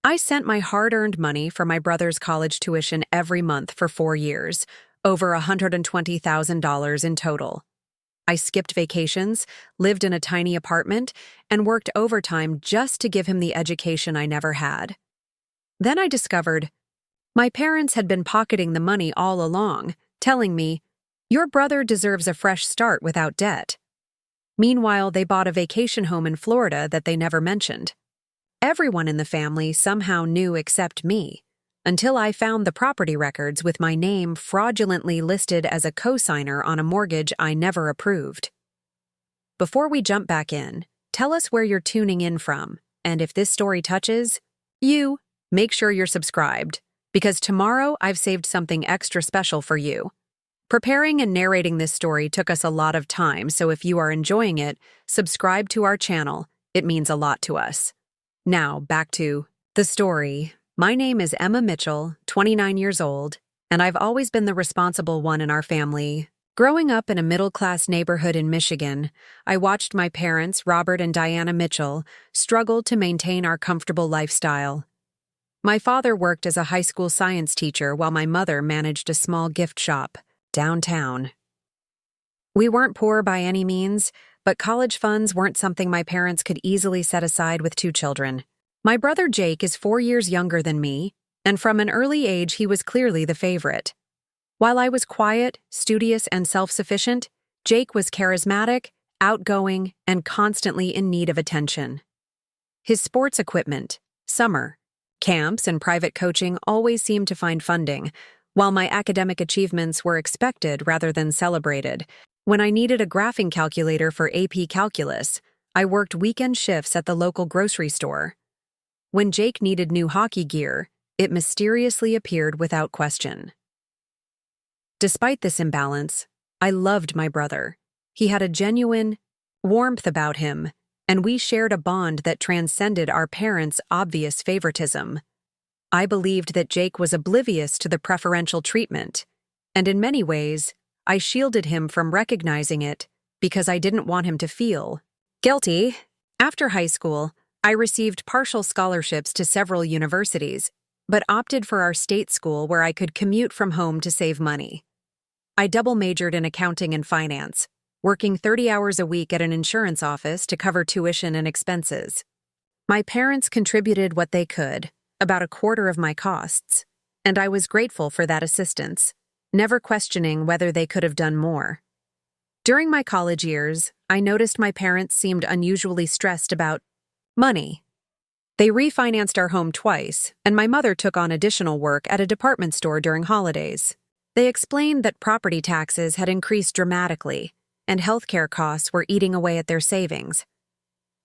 I sent my hard-earned money for my brother's college tuition every month for 4 years, over $120,000 in total. I skipped vacations, lived in a tiny apartment, and worked overtime just to give him the education I never had. Then I discovered my parents had been pocketing the money all along, telling me, "Your brother deserves a fresh start without debt." Meanwhile, they bought a vacation home in Florida that they never mentioned. Everyone in the family somehow knew except me, until I found the property records with my name fraudulently listed as a co-signer on a mortgage I never approved. Before we jump back in, tell us where you're tuning in from, and if this story touches you, make sure you're subscribed, because tomorrow I've saved something extra special for you. Preparing and narrating this story took us a lot of time, so if you are enjoying it, subscribe to our channel. It means a lot to us. Now, back to the story. My name is Emma Mitchell, 29 years old, and I've always been the responsible one in our family. Growing up in a middle-class neighborhood in Michigan, I watched my parents, Robert and Diana Mitchell, struggle to maintain our comfortable lifestyle. My father worked as a high school science teacher while my mother managed a small gift shop downtown. We weren't poor by any means, but college funds weren't something my parents could easily set aside with 2 children. My brother Jake is 4 years younger than me, and from an early age he was clearly the favorite. While I was quiet, studious, and self-sufficient, Jake was charismatic, outgoing, and constantly in need of attention. His sports equipment, summer, camps, and private coaching always seemed to find funding, while my academic achievements were expected rather than celebrated. When I needed a graphing calculator for AP Calculus, I worked weekend shifts at the local grocery store. When Jake needed new hockey gear, it mysteriously appeared without question. Despite this imbalance, I loved my brother. He had a genuine warmth about him, and we shared a bond that transcended our parents' obvious favoritism. I believed that Jake was oblivious to the preferential treatment, and in many ways, I shielded him from recognizing it because I didn't want him to feel guilty. After high school, I received partial scholarships to several universities, but opted for our state school where I could commute from home to save money. I double-majored in accounting and finance, working 30 hours a week at an insurance office to cover tuition and expenses. My parents contributed what they could, about a quarter of my costs, and I was grateful for that assistance, never questioning whether they could have done more. During my college years, I noticed my parents seemed unusually stressed about money. They refinanced our home twice, and my mother took on additional work at a department store during holidays. They explained that property taxes had increased dramatically, and healthcare costs were eating away at their savings.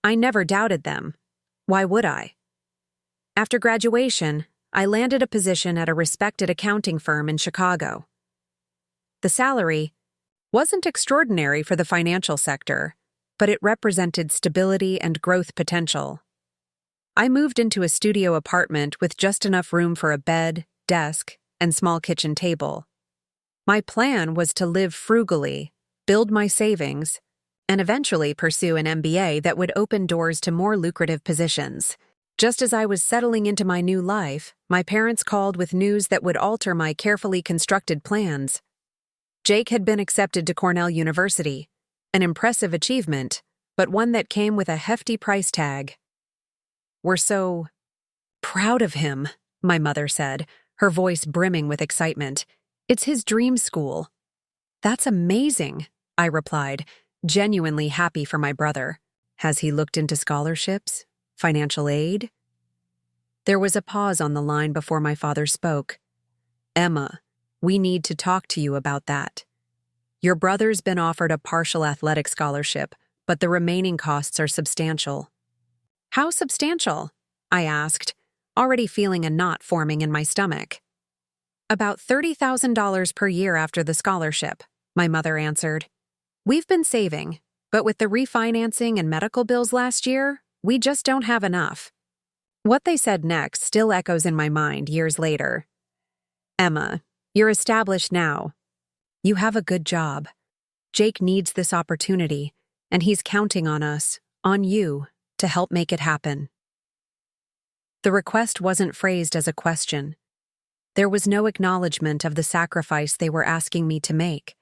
I never doubted them. Why would I? After graduation, I landed a position at a respected accounting firm in Chicago. The salary wasn't extraordinary for the financial sector, but it represented stability and growth potential. I moved into a studio apartment with just enough room for a bed, desk, and small kitchen table. My plan was to live frugally, build my savings, and eventually pursue an MBA that would open doors to more lucrative positions. Just as I was settling into my new life, my parents called with news that would alter my carefully constructed plans. Jake had been accepted to Cornell University, an impressive achievement, but one that came with a hefty price tag. "We're so proud of him," my mother said, her voice brimming with excitement. "It's his dream school." "That's amazing," I replied, genuinely happy for my brother. "Has he looked into scholarships? Financial aid?" There was a pause on the line before my father spoke. "Emma, we need to talk to you about that. Your brother's been offered a partial athletic scholarship, but the remaining costs are substantial." "How substantial?" I asked, already feeling a knot forming in my stomach. "About $30,000 per year after the scholarship," my mother answered. "We've been saving, but with the refinancing and medical bills last year, we just don't have enough." What they said next still echoes in my mind years later. "Emma, you're established now. You have a good job. Jake needs this opportunity, and he's counting on us, on you, to help make it happen." The request wasn't phrased as a question. There was no acknowledgement of the sacrifice they were asking me to make.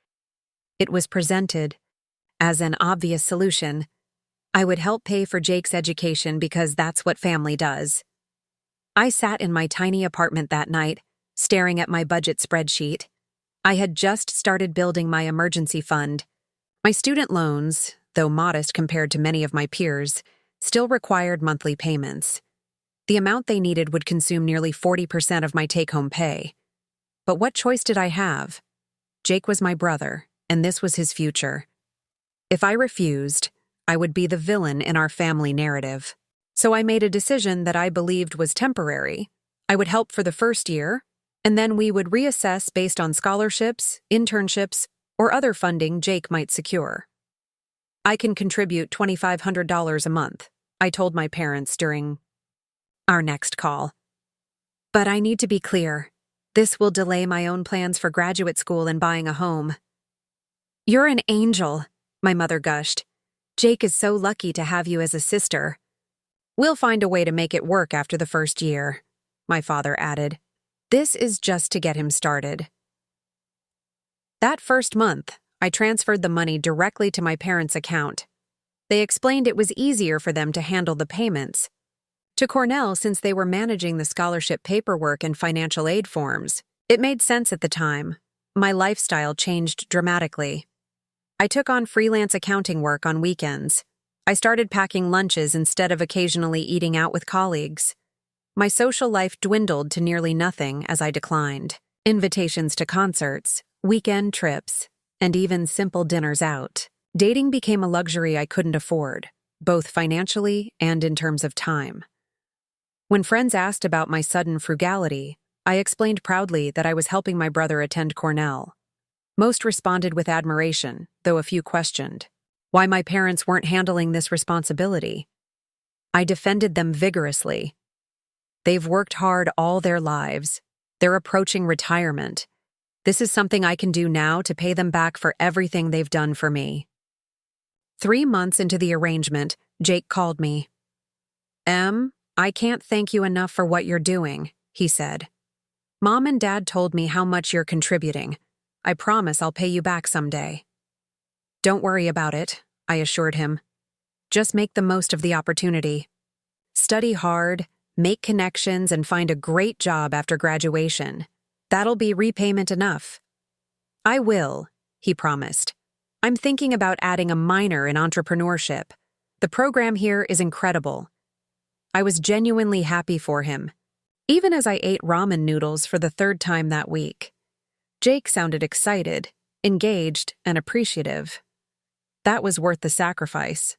It was presented as an obvious solution. I would help pay for Jake's education because that's what family does. I sat in my tiny apartment that night, staring at my budget spreadsheet. I had just started building my emergency fund. My student loans, though modest compared to many of my peers, still required monthly payments. The amount they needed would consume nearly 40% of my take-home pay. But what choice did I have? Jake was my brother, and this was his future. If I refused, I would be the villain in our family narrative. So I made a decision that I believed was temporary. I would help for the first year, and then we would reassess based on scholarships, internships, or other funding Jake might secure. I can contribute $2,500 a month, I told my parents during our next call. But I need to be clear. This will delay my own plans for graduate school and buying a home. You're an angel, my mother gushed. Jake is so lucky to have you as a sister. We'll find a way to make it work after the first year, my father added. This is just to get him started. That first month, I transferred the money directly to my parents' account. They explained it was easier for them to handle the payments. To Cornell, since they were managing the scholarship paperwork and financial aid forms, it made sense at the time. My lifestyle changed dramatically. I took on freelance accounting work on weekends. I started packing lunches instead of occasionally eating out with colleagues. My social life dwindled to nearly nothing as I declined. Invitations to concerts, weekend trips, and even simple dinners out. Dating became a luxury I couldn't afford, both financially and in terms of time. When friends asked about my sudden frugality, I explained proudly that I was helping my brother attend Cornell. Most responded with admiration, though a few questioned why my parents weren't handling this responsibility. I defended them vigorously. They've worked hard all their lives. They're approaching retirement. This is something I can do now to pay them back for everything they've done for me. 3 months into the arrangement, Jake called me. I can't thank you enough for what you're doing, he said. Mom and Dad told me how much you're contributing. I promise I'll pay you back someday. Don't worry about it, I assured him. Just make the most of the opportunity. Study hard, make connections, and find a great job after graduation. That'll be repayment enough. I will, he promised. I'm thinking about adding a minor in entrepreneurship. The program here is incredible. I was genuinely happy for him, even as I ate ramen noodles for the 3rd time that week. Jake sounded excited, engaged, and appreciative. That was worth the sacrifice.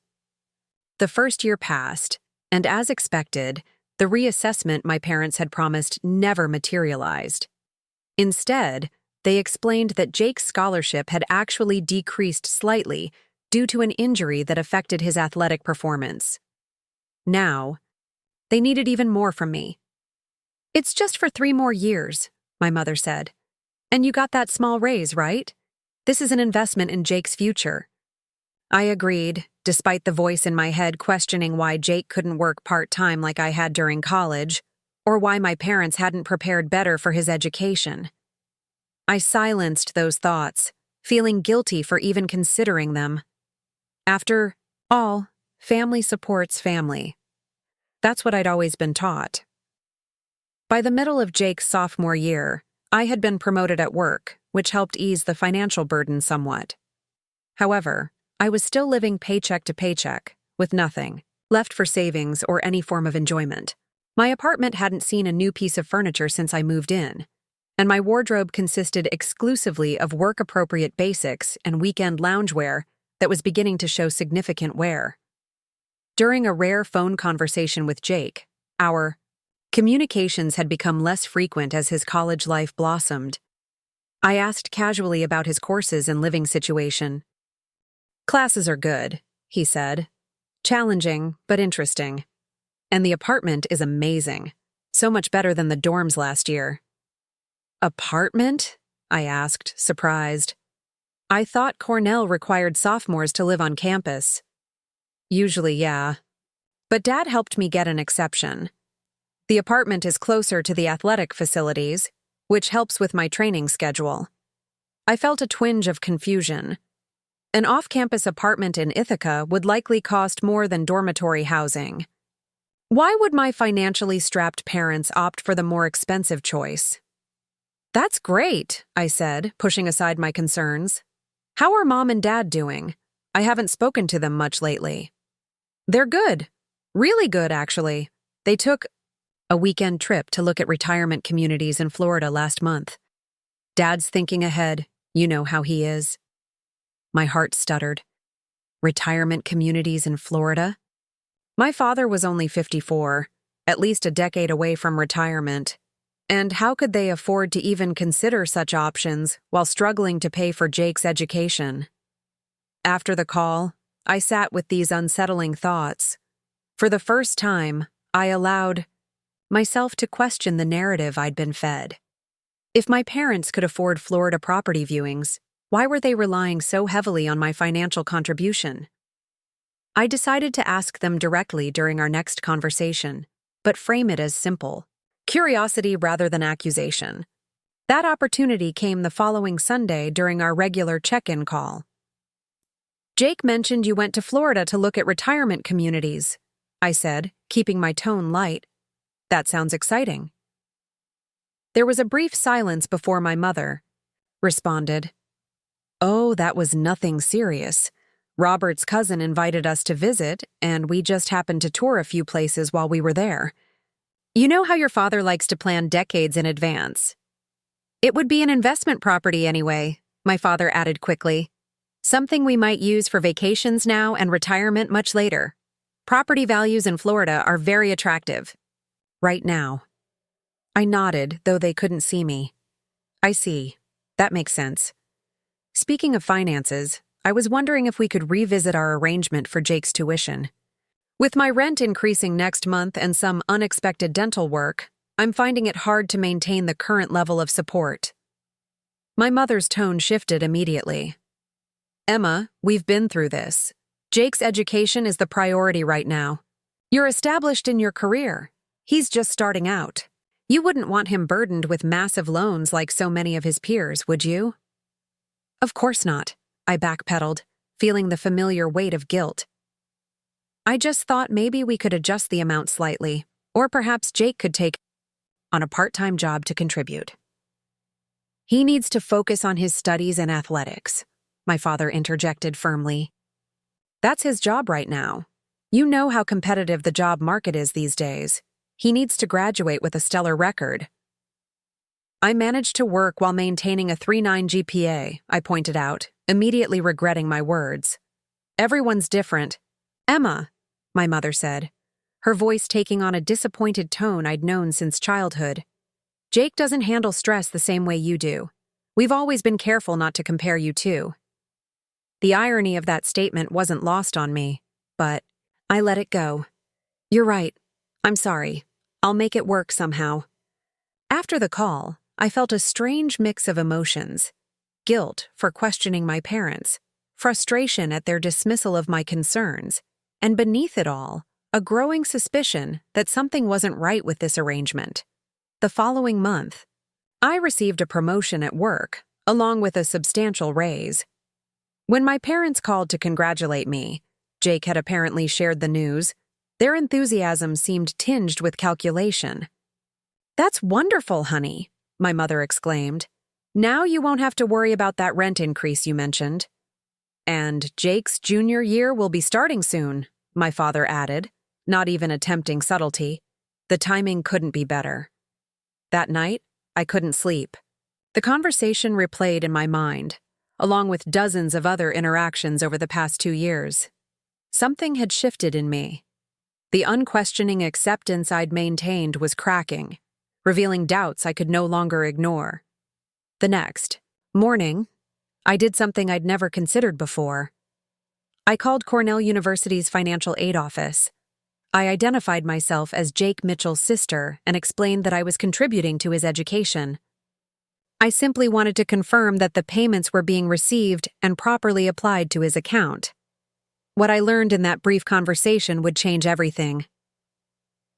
The first year passed, and as expected, the reassessment my parents had promised never materialized. Instead, they explained that Jake's scholarship had actually decreased slightly due to an injury that affected his athletic performance. Now, they needed even more from me. It's just for 3 more years, my mother said. And you got that small raise, right? This is an investment in Jake's future. I agreed, despite the voice in my head questioning why Jake couldn't work part-time like I had during college, or why my parents hadn't prepared better for his education. I silenced those thoughts, feeling guilty for even considering them. After all, family supports family. That's what I'd always been taught. By the middle of Jake's sophomore year, I had been promoted at work, which helped ease the financial burden somewhat. However, I was still living paycheck to paycheck, with nothing left for savings or any form of enjoyment. My apartment hadn't seen a new piece of furniture since I moved in, and my wardrobe consisted exclusively of work-appropriate basics and weekend loungewear that was beginning to show significant wear. During a rare phone conversation with Jake, our communications had become less frequent as his college life blossomed. I asked casually about his courses and living situation. Classes are good, he said. Challenging, but interesting. And the apartment is amazing. So much better than the dorms last year. Apartment? I asked, surprised. I thought Cornell required sophomores to live on campus. Usually, yeah. But Dad helped me get an exception. The apartment is closer to the athletic facilities, which helps with my training schedule. I felt a twinge of confusion. An off-campus apartment in Ithaca would likely cost more than dormitory housing. Why would my financially strapped parents opt for the more expensive choice? "That's great," I said, pushing aside my concerns. "How are Mom and Dad doing? I haven't spoken to them much lately." "They're good. Really good, actually. They took a weekend trip to look at retirement communities in Florida last month. Dad's thinking ahead. You know how he is." My heart stuttered. Retirement communities in Florida? My father was only 54, at least a decade away from retirement. And how could they afford to even consider such options while struggling to pay for Jake's education? After the call, I sat with these unsettling thoughts. For the first time, I allowed myself to question the narrative I'd been fed. If my parents could afford Florida property viewings, why were they relying so heavily on my financial contribution? I decided to ask them directly during our next conversation, but frame it as simple curiosity rather than accusation. That opportunity came the following Sunday during our regular check-in call. "Jake mentioned you went to Florida to look at retirement communities," I said, keeping my tone light. "That sounds exciting." There was a brief silence before my mother responded, "Oh, that was nothing serious. Robert's cousin invited us to visit, and we just happened to tour a few places while we were there. You know how your father likes to plan decades in advance." "It would be an investment property anyway," my father added quickly. "Something we might use for vacations now and retirement much later. Property values in Florida are very attractive." "Right now." I nodded, though they couldn't see me. "I see. That makes sense." Speaking of finances, I was wondering if we could revisit our arrangement for Jake's tuition. With my rent increasing next month and some unexpected dental work, I'm finding it hard to maintain the current level of support. My mother's tone shifted immediately. "Emma, we've been through this. Jake's education is the priority right now. You're established in your career. He's just starting out. You wouldn't want him burdened with massive loans like so many of his peers, would you?" "Of course not," I backpedaled, feeling the familiar weight of guilt. "I just thought maybe we could adjust the amount slightly, or perhaps Jake could take on a part-time job to contribute." "He needs to focus on his studies and athletics," my father interjected firmly. "That's his job right now. You know how competitive the job market is these days. He needs to graduate with a stellar record." "I managed to work while maintaining a 3.9 GPA, I pointed out, immediately regretting my words. "Everyone's different." "Emma," my mother said, her voice taking on a disappointed tone I'd known since childhood. "Jake doesn't handle stress the same way you do. We've always been careful not to compare you two." The irony of that statement wasn't lost on me, but I let it go. "You're right. I'm sorry. I'll make it work somehow." After the call, I felt a strange mix of emotions. Guilt for questioning my parents, frustration at their dismissal of my concerns, and beneath it all, a growing suspicion that something wasn't right with this arrangement. The following month, I received a promotion at work, along with a substantial raise. When my parents called to congratulate me, Jake had apparently shared the news. Their enthusiasm seemed tinged with calculation. "That's wonderful, honey," my mother exclaimed. "Now you won't have to worry about that rent increase you mentioned." "And Jake's junior year will be starting soon," my father added, not even attempting subtlety. The timing couldn't be better. That night, I couldn't sleep. The conversation replayed in my mind, along with dozens of other interactions over the past 2 years. Something had shifted in me. The unquestioning acceptance I'd maintained was cracking, revealing doubts I could no longer ignore. The next morning, I did something I'd never considered before. I called Cornell University's financial aid office. I identified myself as Jake Mitchell's sister and explained that I was contributing to his education. I simply wanted to confirm that the payments were being received and properly applied to his account. What I learned in that brief conversation would change everything.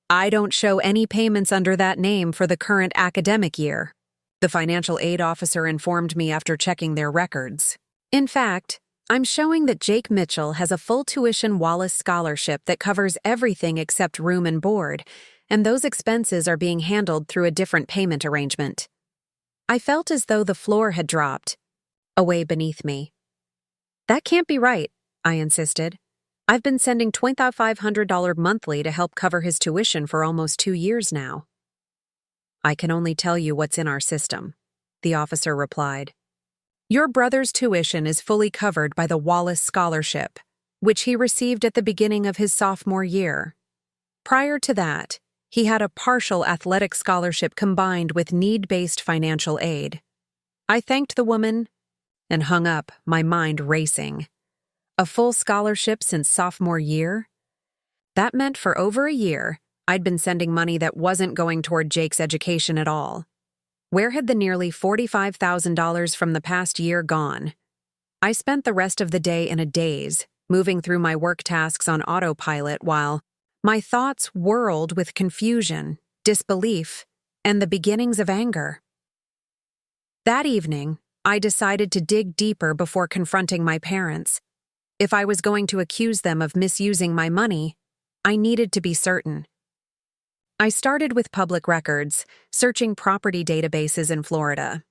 I don't show any payments under that name for the current academic year, the financial aid officer informed me after checking their records. In fact, I'm showing that Jake Mitchell has a full tuition Wallace scholarship that covers everything except room and board, and those expenses are being handled through a different payment arrangement. I felt as though the floor had dropped away beneath me. That can't be right, I insisted. I've been sending $2,500 monthly to help cover his tuition for almost 2 years now. I can only tell you what's in our system, the officer replied. Your brother's tuition is fully covered by the Wallace Scholarship, which he received at the beginning of his sophomore year. Prior to that, he had a partial athletic scholarship combined with need-based financial aid. I thanked the woman and hung up, my mind racing. A full scholarship since sophomore year? That meant for over a year, I'd been sending money that wasn't going toward Jake's education at all. Where had the nearly $45,000 from the past year gone? I spent the rest of the day in a daze, moving through my work tasks on autopilot while my thoughts whirled with confusion, disbelief, and the beginnings of anger. That evening, I decided to dig deeper before confronting my parents. If I was going to accuse them of misusing my money, I needed to be certain. I started with public records, searching property databases in Florida.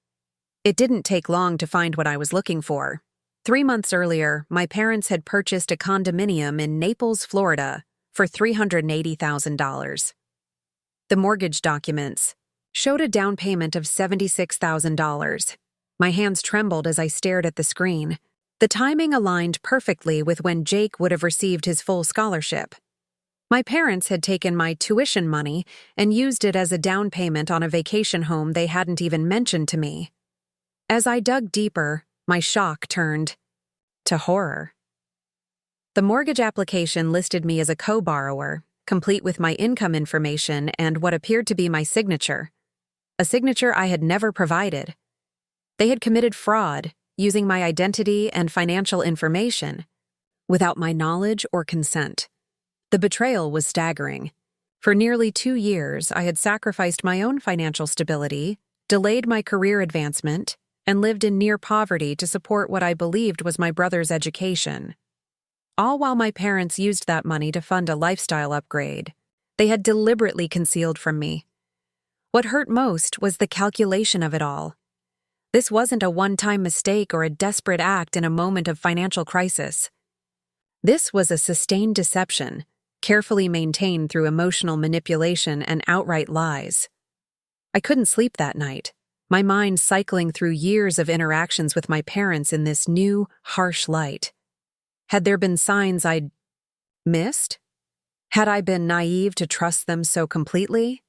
It didn't take long to find what I was looking for. 3 months earlier, my parents had purchased a condominium in Naples, Florida, for $380,000. The mortgage documents showed a down payment of $76,000. My hands trembled as I stared at the screen. The timing aligned perfectly with when Jake would have received his full scholarship. My parents had taken my tuition money and used it as a down payment on a vacation home they hadn't even mentioned to me. As I dug deeper, my shock turned to horror. The mortgage application listed me as a co-borrower, complete with my income information and what appeared to be my signature, a signature I had never provided. They had committed fraud, using my identity and financial information, without my knowledge or consent. The betrayal was staggering. For nearly 2 years, I had sacrificed my own financial stability, delayed my career advancement, and lived in near poverty to support what I believed was my brother's education. All while my parents used that money to fund a lifestyle upgrade. They had deliberately concealed from me. What hurt most was the calculation of it all. This wasn't a one-time mistake or a desperate act in a moment of financial crisis. This was a sustained deception, carefully maintained through emotional manipulation and outright lies. I couldn't sleep that night, my mind cycling through years of interactions with my parents in this new, harsh light. Had there been signs I'd missed? Had I been naive to trust them so completely?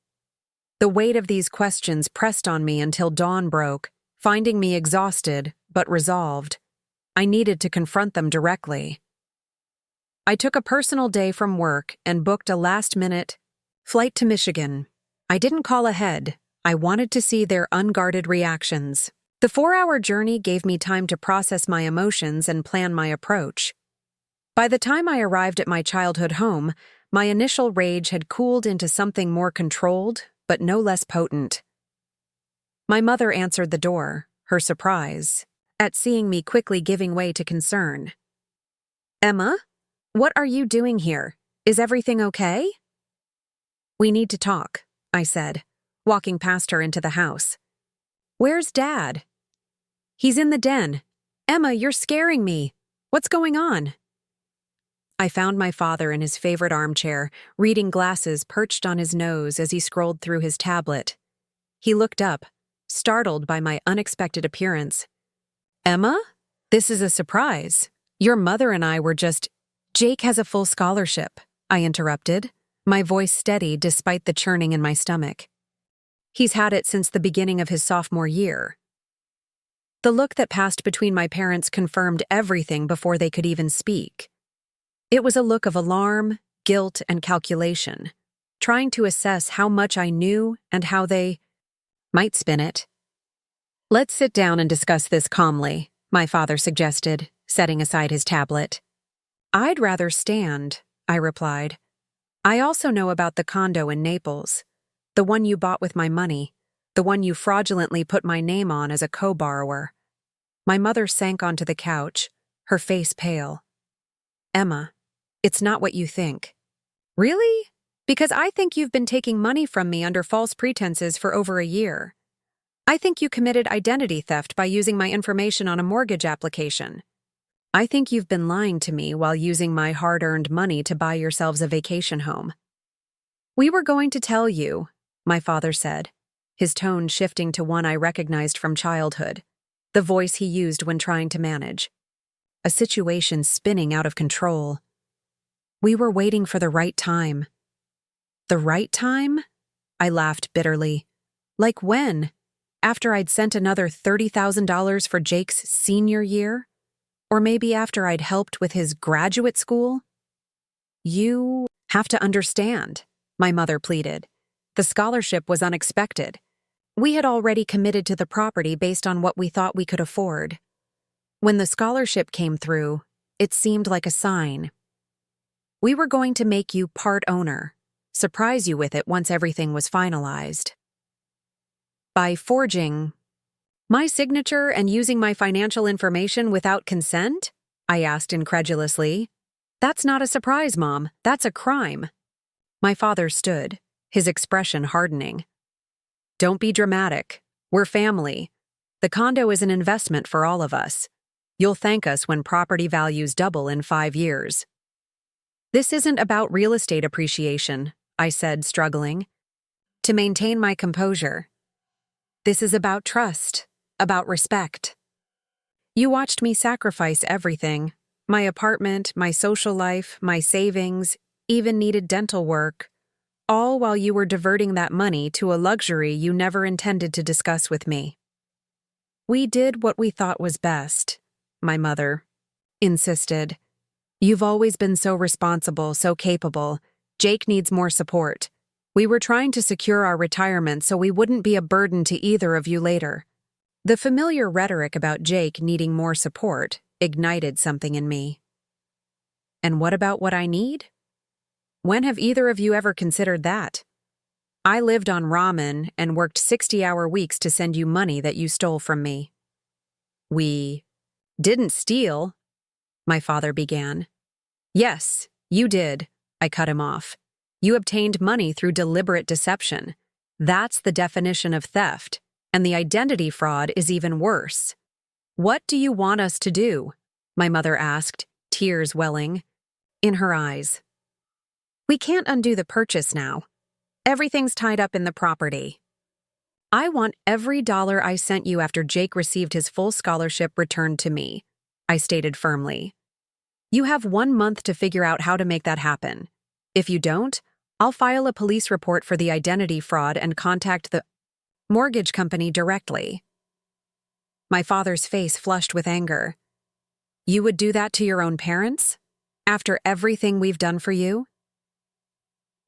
The weight of these questions pressed on me until dawn broke, finding me exhausted but resolved. I needed to confront them directly. I took a personal day from work and booked a last-minute flight to Michigan. I didn't call ahead. I wanted to see their unguarded reactions. The 4-hour journey gave me time to process my emotions and plan my approach. By the time I arrived at my childhood home, my initial rage had cooled into something more controlled, but no less potent. My mother answered the door, her surprise at seeing me quickly giving way to concern. "Emma? What are you doing here? Is everything okay?" "We need to talk," I said, walking past her into the house. "Where's Dad?" "He's in the den." "Emma, you're scaring me. What's going on?" I found my father in his favorite armchair, reading glasses perched on his nose as he scrolled through his tablet. He looked up, startled by my unexpected appearance. "Emma? This is a surprise. Your mother and I were just—" "Jake has a full scholarship," I interrupted, my voice steady despite the churning in my stomach. "He's had it since the beginning of his sophomore year." The look that passed between my parents confirmed everything before they could even speak. It was a look of alarm, guilt, and calculation, trying to assess how much I knew and how they might spin it. "Let's sit down and discuss this calmly," my father suggested, setting aside his tablet. "I'd rather stand," I replied. I also know about the condo in Naples, the one you bought with my money, the one you fraudulently put my name on as a co-borrower. My mother sank onto the couch, her face pale. Emma, it's not what you think. Really? Because I think you've been taking money from me under false pretenses for over a year. I think you committed identity theft by using my information on a mortgage application. I think you've been lying to me while using my hard-earned money to buy yourselves a vacation home. We were going to tell you, my father said, his tone shifting to one I recognized from childhood, the voice he used when trying to manage. A situation spinning out of control. We were waiting for the right time. The right time? I laughed bitterly. Like when? After I'd sent another $30,000 for Jake's senior year? Or maybe after I'd helped with his graduate school? You have to understand, my mother pleaded. The scholarship was unexpected. We had already committed to the property based on what we thought we could afford. When the scholarship came through, it seemed like a sign. We were going to make you part owner, surprise you with it once everything was finalized. By forging my signature and using my financial information without consent? I asked incredulously. That's not a surprise, Mom. That's a crime. My father stood, his expression hardening. Don't be dramatic. We're family. The condo is an investment for all of us. You'll thank us when property values double in 5 years. This isn't about real estate appreciation, I said, struggling to maintain my composure. This is about trust. About respect. You watched me sacrifice everything, my apartment, my social life, my savings, even needed dental work, all while you were diverting that money to a luxury you never intended to discuss with me. We did what we thought was best, my mother insisted. You've always been so responsible, so capable. Jake needs more support. We were trying to secure our retirement so we wouldn't be a burden to either of you later. The familiar rhetoric about Jake needing more support ignited something in me. And what about what I need? When have either of you ever considered that? I lived on ramen and worked 60-hour weeks to send you money that you stole from me. We didn't steal, my father began. Yes, you did, I cut him off. You obtained money through deliberate deception. That's the definition of theft. And the identity fraud is even worse. What do you want us to do? My mother asked, tears welling in her eyes. We can't undo the purchase now. Everything's tied up in the property. I want every dollar I sent you after Jake received his full scholarship returned to me, I stated firmly. You have 1 month to figure out how to make that happen. If you don't, I'll file a police report for the identity fraud and contact the mortgage company directly. My father's face flushed with anger. You would do that to your own parents? After everything we've done for you?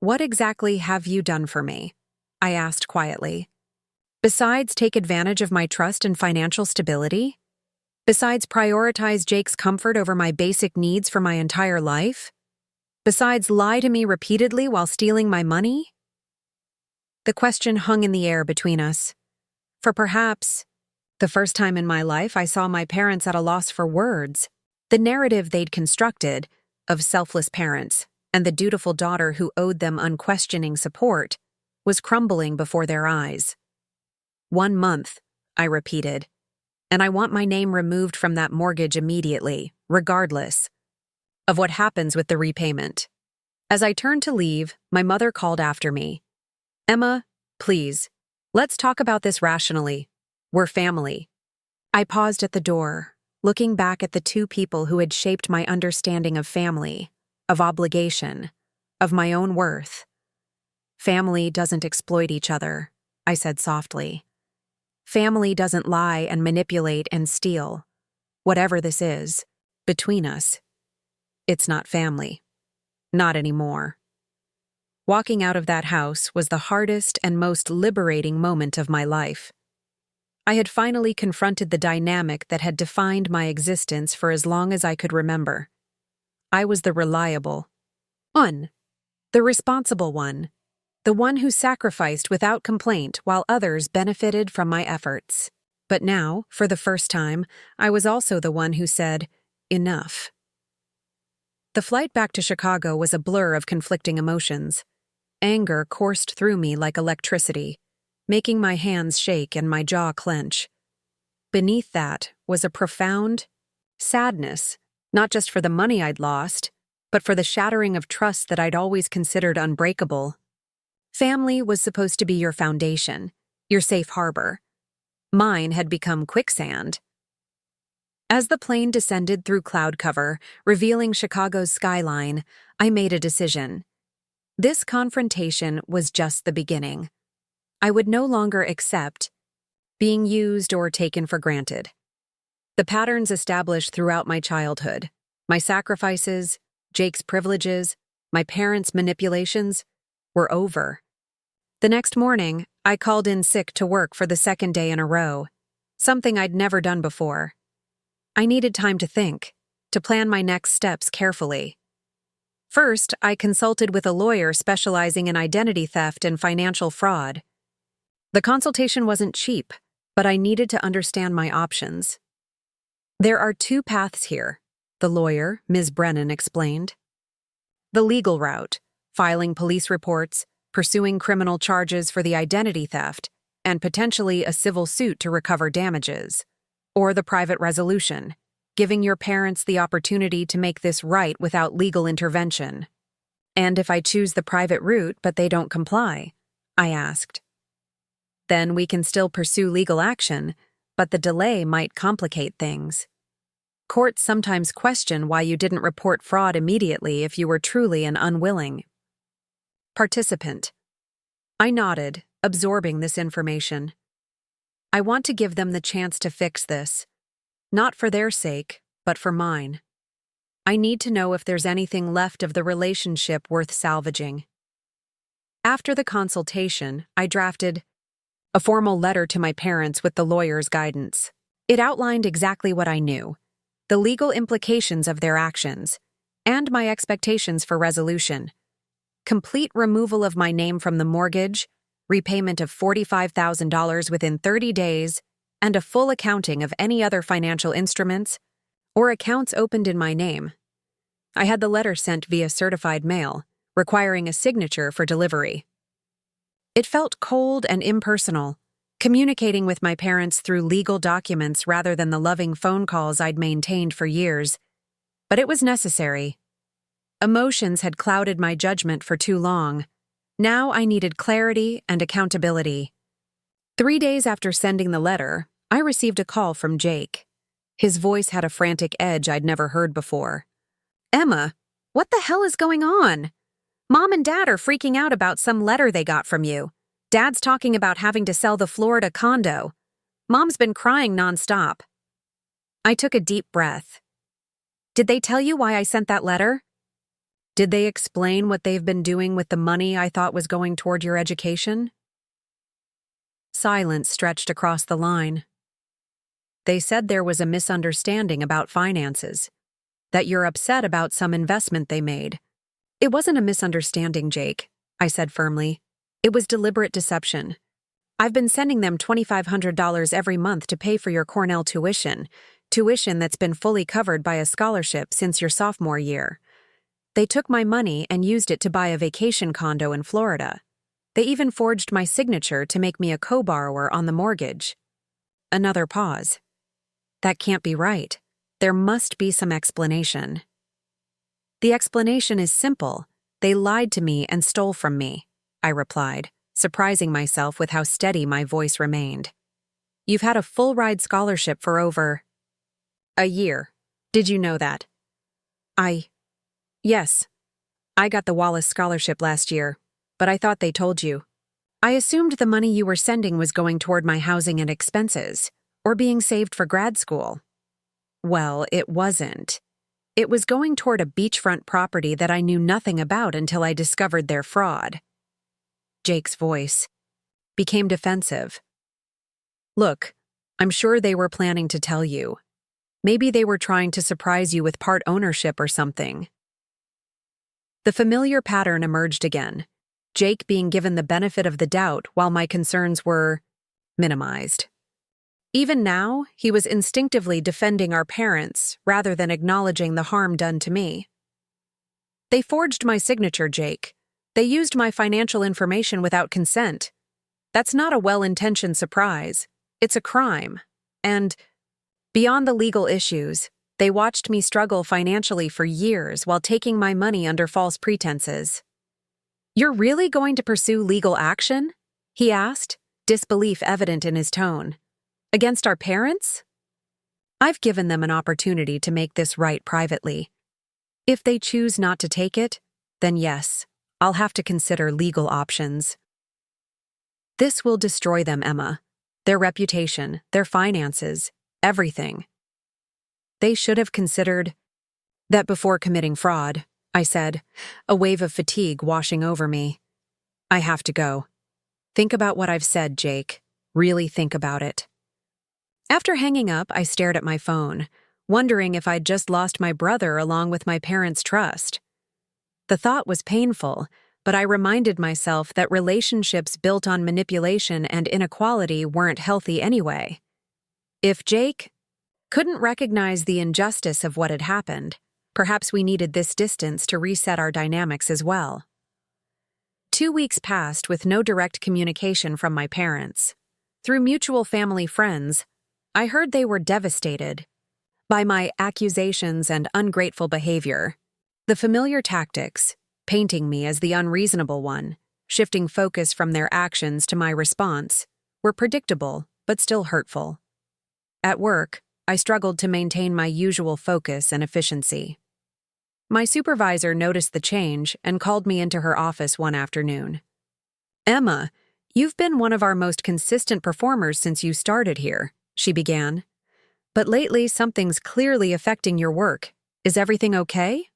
What exactly have you done for me? I asked quietly. Besides take advantage of my trust and financial stability? Besides prioritize Jake's comfort over my basic needs for my entire life? Besides lie to me repeatedly while stealing my money? The question hung in the air between us. For perhaps the first time in my life I saw my parents at a loss for words. The narrative they'd constructed of selfless parents and the dutiful daughter who owed them unquestioning support was crumbling before their eyes. 1 month, I repeated, and I want my name removed from that mortgage immediately, regardless of what happens with the repayment. As I turned to leave, my mother called after me. Emma, please, let's talk about this rationally. We're family. I paused at the door, looking back at the 2 people who had shaped my understanding of family, of obligation, of my own worth. Family doesn't exploit each other, I said softly. Family doesn't lie and manipulate and steal. Whatever this is, between us, it's not family. Not anymore. Walking out of that house was the hardest and most liberating moment of my life. I had finally confronted the dynamic that had defined my existence for as long as I could remember. I was the reliable one, The responsible one. The one who sacrificed without complaint while others benefited from my efforts. But now, for the first time, I was also the one who said, enough. The flight back to Chicago was a blur of conflicting emotions. Anger coursed through me like electricity, making my hands shake and my jaw clench. Beneath that was a profound sadness, not just for the money I'd lost, but for the shattering of trust that I'd always considered unbreakable. Family was supposed to be your foundation, your safe harbor. Mine had become quicksand. As the plane descended through cloud cover, revealing Chicago's skyline, I made a decision. This confrontation was just the beginning. I would no longer accept being used or taken for granted. The patterns established throughout my childhood, my sacrifices, Jake's privileges, my parents' manipulations, were over. The next morning, I called in sick to work for the second day in a row, something I'd never done before. I needed time to think, to plan my next steps carefully. First, I consulted with a lawyer specializing in identity theft and financial fraud. The consultation wasn't cheap, but I needed to understand my options. There are two paths here, the lawyer, Ms. Brennan, explained. The legal route, filing police reports, pursuing criminal charges for the identity theft, and potentially a civil suit to recover damages. Or the private resolution, giving your parents the opportunity to make this right without legal intervention. And if I choose the private route but they don't comply? I asked. Then we can still pursue legal action, but the delay might complicate things. Courts sometimes question why you didn't report fraud immediately if you were truly an unwilling participant. I nodded, absorbing this information. I want to give them the chance to fix this, not for their sake, but for mine. I need to know if there's anything left of the relationship worth salvaging. After the consultation, I drafted a formal letter to my parents with the lawyer's guidance. It outlined exactly what I knew, the legal implications of their actions, and my expectations for resolution. Complete removal of my name from the mortgage, repayment of $45,000 within 30 days, and a full accounting of any other financial instruments or accounts opened in my name. I had the letter sent via certified mail, requiring a signature for delivery. It felt cold and impersonal, communicating with my parents through legal documents rather than the loving phone calls I'd maintained for years. But it was necessary. Emotions had clouded my judgment for too long. Now I needed clarity and accountability. 3 days after sending the letter, I received a call from Jake. His voice had a frantic edge I'd never heard before. "Emma, what the hell is going on? Mom and Dad are freaking out about some letter they got from you. Dad's talking about having to sell the Florida condo. Mom's been crying nonstop." I took a deep breath. "Did they tell you why I sent that letter? Did they explain what they've been doing with the money I thought was going toward your education?" Silence stretched across the line. "They said there was a misunderstanding about finances, that you're upset about some investment they made." "It wasn't a misunderstanding, Jake," I said firmly. "It was deliberate deception. I've been sending them $2,500 every month to pay for your Cornell tuition that's been fully covered by a scholarship since your sophomore year. They took my money and used it to buy a vacation condo in Florida. They even forged my signature to make me a co-borrower on the mortgage." Another pause. "That can't be right. There must be some explanation." "The explanation is simple. They lied to me and stole from me," I replied, surprising myself with how steady my voice remained. "You've had a full-ride scholarship for over a year. Did you know that?" Yes. I got the Wallace Scholarship last year, but I thought they told you. I assumed the money you were sending was going toward my housing and expenses, or being saved for grad school." "Well, it wasn't. It was going toward a beachfront property that I knew nothing about until I discovered their fraud." Jake's voice became defensive. "Look, I'm sure they were planning to tell you. Maybe they were trying to surprise you with part ownership or something." The familiar pattern emerged again, Jake being given the benefit of the doubt while my concerns were minimized. Even now, he was instinctively defending our parents rather than acknowledging the harm done to me. They forged my signature, Jake. They used my financial information without consent. That's not a well-intentioned surprise. It's a crime. And beyond the legal issues, they watched me struggle financially for years while taking my money under false pretenses. "You're really going to pursue legal action?" he asked, disbelief evident in his tone. "Against our parents?" "I've given them an opportunity to make this right privately. If they choose not to take it, then yes, I'll have to consider legal options." "This will destroy them, Emma. Their reputation, their finances, everything." "They should have considered that before committing fraud," I said, a wave of fatigue washing over me. "I have to go. Think about what I've said, Jake. Really think about it." After hanging up, I stared at my phone, wondering if I'd just lost my brother along with my parents' trust. The thought was painful, but I reminded myself that relationships built on manipulation and inequality weren't healthy anyway. If Jake couldn't recognize the injustice of what had happened, perhaps we needed this distance to reset our dynamics as well. 2 weeks passed with no direct communication from my parents. Through mutual family friends, I heard they were devastated by my accusations and ungrateful behavior. The familiar tactics, painting me as the unreasonable one, shifting focus from their actions to my response, were predictable but still hurtful. At work, I struggled to maintain my usual focus and efficiency. My supervisor noticed the change and called me into her office one afternoon. "Emma, you've been one of our most consistent performers since you started here," she began. "But lately something's clearly affecting your work. Is everything okay?"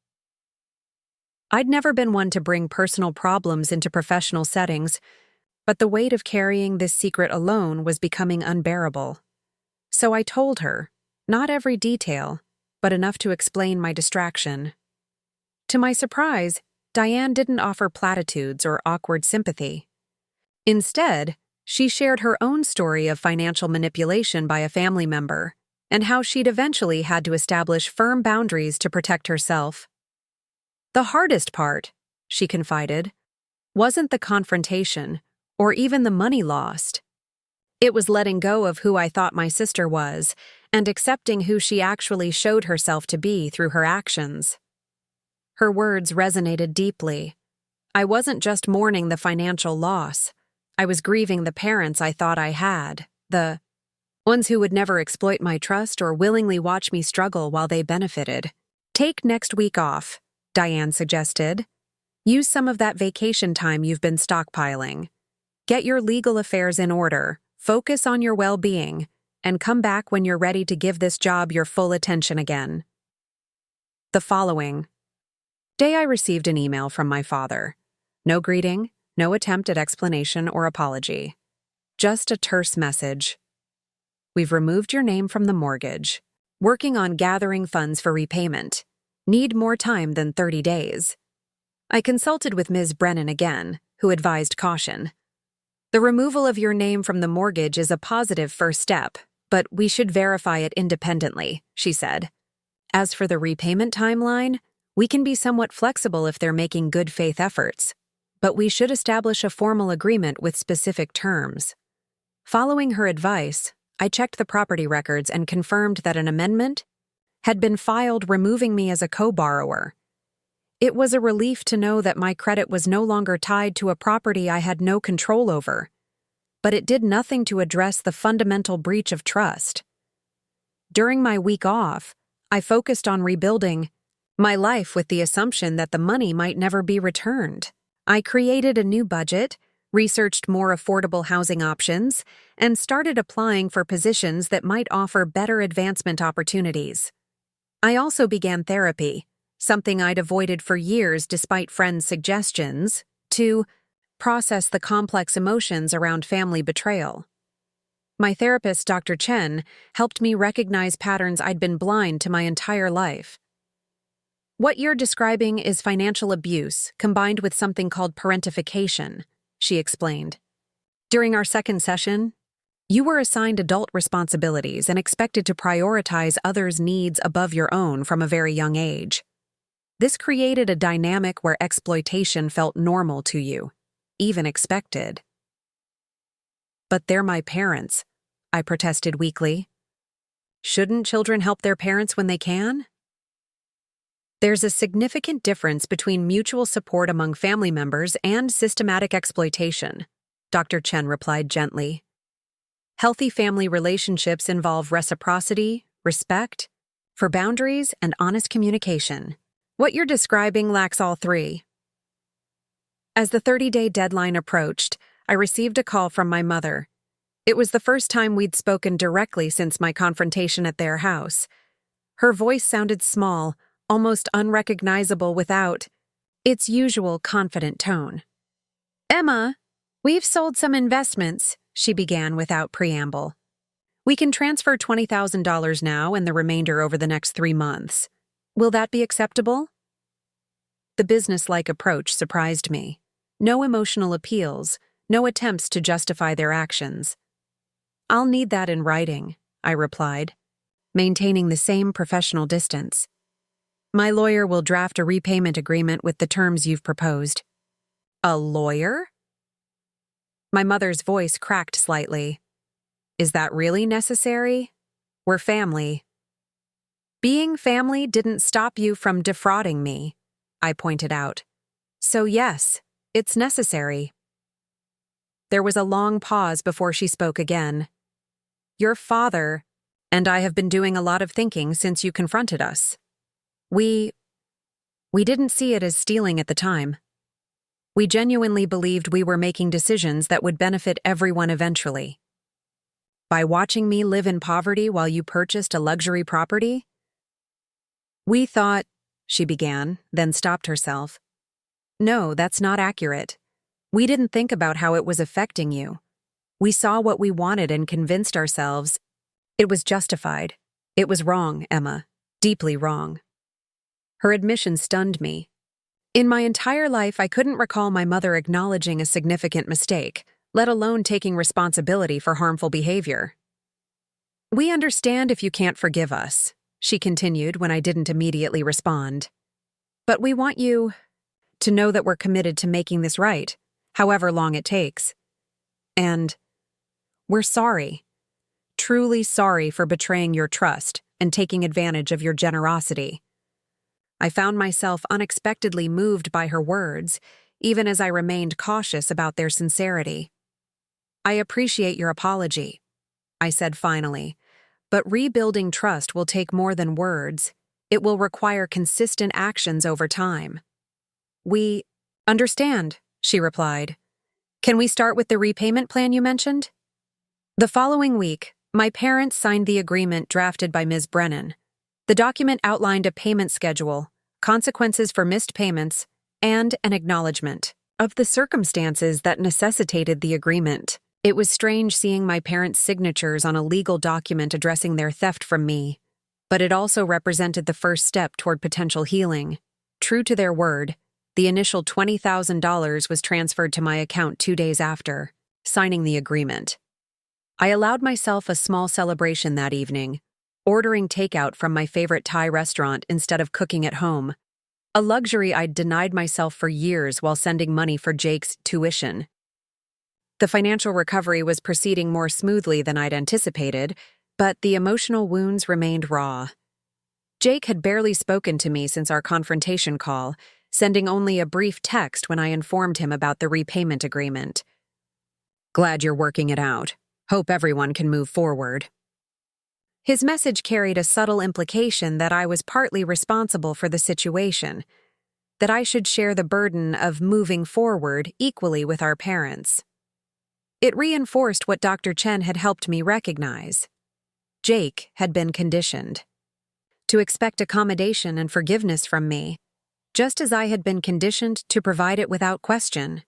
I'd never been one to bring personal problems into professional settings, but the weight of carrying this secret alone was becoming unbearable. So I told her, not every detail, but enough to explain my distraction. To my surprise, Diane didn't offer platitudes or awkward sympathy. Instead, she shared her own story of financial manipulation by a family member, and how she'd eventually had to establish firm boundaries to protect herself. "The hardest part," she confided, "wasn't the confrontation, or even the money lost. It was letting go of who I thought my sister was, and accepting who she actually showed herself to be through her actions." Her words resonated deeply. I wasn't just mourning the financial loss. I was grieving the parents I thought I had, the ones who would never exploit my trust or willingly watch me struggle while they benefited. "Take next week off," Diane suggested. "Use some of that vacation time you've been stockpiling. Get your legal affairs in order, focus on your well-being, and come back when you're ready to give this job your full attention again." The following day, I received an email from my father. No greeting, no attempt at explanation or apology. Just a terse message. "We've removed your name from the mortgage. Working on gathering funds for repayment. Need more time than 30 days. I consulted with Ms. Brennan again, who advised caution. "The removal of your name from the mortgage is a positive first step, but we should verify it independently," she said. "As for the repayment timeline, we can be somewhat flexible if they're making good faith efforts, but we should establish a formal agreement with specific terms." Following her advice, I checked the property records and confirmed that an amendment had been filed removing me as a co-borrower. It was a relief to know that my credit was no longer tied to a property I had no control over, but it did nothing to address the fundamental breach of trust. During my week off, I focused on rebuilding my life with the assumption that the money might never be returned. I created a new budget, researched more affordable housing options, and started applying for positions that might offer better advancement opportunities. I also began therapy, something I'd avoided for years despite friends' suggestions, to process the complex emotions around family betrayal. My therapist, Dr. Chen, helped me recognize patterns I'd been blind to my entire life. What you're describing is financial abuse combined with something called parentification, she explained. During our second session, you were assigned adult responsibilities and expected to prioritize others' needs above your own from a very young age. This created a dynamic where exploitation felt normal to you, even expected. But they're my parents, I protested weakly. Shouldn't children help their parents when they can? There's a significant difference between mutual support among family members and systematic exploitation, Dr. Chen replied gently. Healthy family relationships involve reciprocity, respect, for boundaries, and honest communication. What you're describing lacks all three. As the 30-day deadline approached, I received a call from my mother. It was the first time we'd spoken directly since my confrontation at their house. Her voice sounded small, almost unrecognizable without its usual confident tone. "Emma, we've sold some investments," she began without preamble. "We can transfer $20,000 now and the remainder over the next 3 months. Will that be acceptable?" The business-like approach surprised me. No emotional appeals, no attempts to justify their actions. "I'll need that in writing," I replied, maintaining the same professional distance. "My lawyer will draft a repayment agreement with the terms you've proposed." "A lawyer?" My mother's voice cracked slightly. "Is that really necessary? We're family." "Being family didn't stop you from defrauding me," I pointed out. "So yes, it's necessary." There was a long pause before she spoke again. "Your father and I have been doing a lot of thinking since you confronted us. We didn't see it as stealing at the time. We genuinely believed we were making decisions that would benefit everyone eventually. By watching me live in poverty while you purchased a luxury property, we thought," she began, then stopped herself. "No, that's not accurate. We didn't think about how it was affecting you. We saw what we wanted and convinced ourselves it was justified. It was wrong, Emma, deeply wrong." Her admission stunned me. In my entire life, I couldn't recall my mother acknowledging a significant mistake, let alone taking responsibility for harmful behavior. "We understand if you can't forgive us," she continued when I didn't immediately respond. "But we want you to know that we're committed to making this right, however long it takes. And we're sorry, truly sorry for betraying your trust and taking advantage of your generosity." I found myself unexpectedly moved by her words, even as I remained cautious about their sincerity. "I appreciate your apology," I said finally, "but rebuilding trust will take more than words. It will require consistent actions over time." "We understand," she replied. "Can we start with the repayment plan you mentioned?" The following week, my parents signed the agreement drafted by Ms. Brennan. The document outlined a payment schedule, consequences for missed payments, and an acknowledgement of the circumstances that necessitated the agreement. It was strange seeing my parents' signatures on a legal document addressing their theft from me, but it also represented the first step toward potential healing. True to their word, the initial $20,000 was transferred to my account 2 days after signing the agreement. I allowed myself a small celebration that evening, ordering takeout from my favorite Thai restaurant instead of cooking at home, a luxury I'd denied myself for years while sending money for Jake's tuition. The financial recovery was proceeding more smoothly than I'd anticipated, but the emotional wounds remained raw. Jake had barely spoken to me since our confrontation call, sending only a brief text when I informed him about the repayment agreement. "Glad you're working it out. Hope everyone can move forward." His message carried a subtle implication that I was partly responsible for the situation, that I should share the burden of moving forward equally with our parents. It reinforced what Dr. Chen had helped me recognize. Jake had been conditioned to expect accommodation and forgiveness from me, just as I had been conditioned to provide it without question.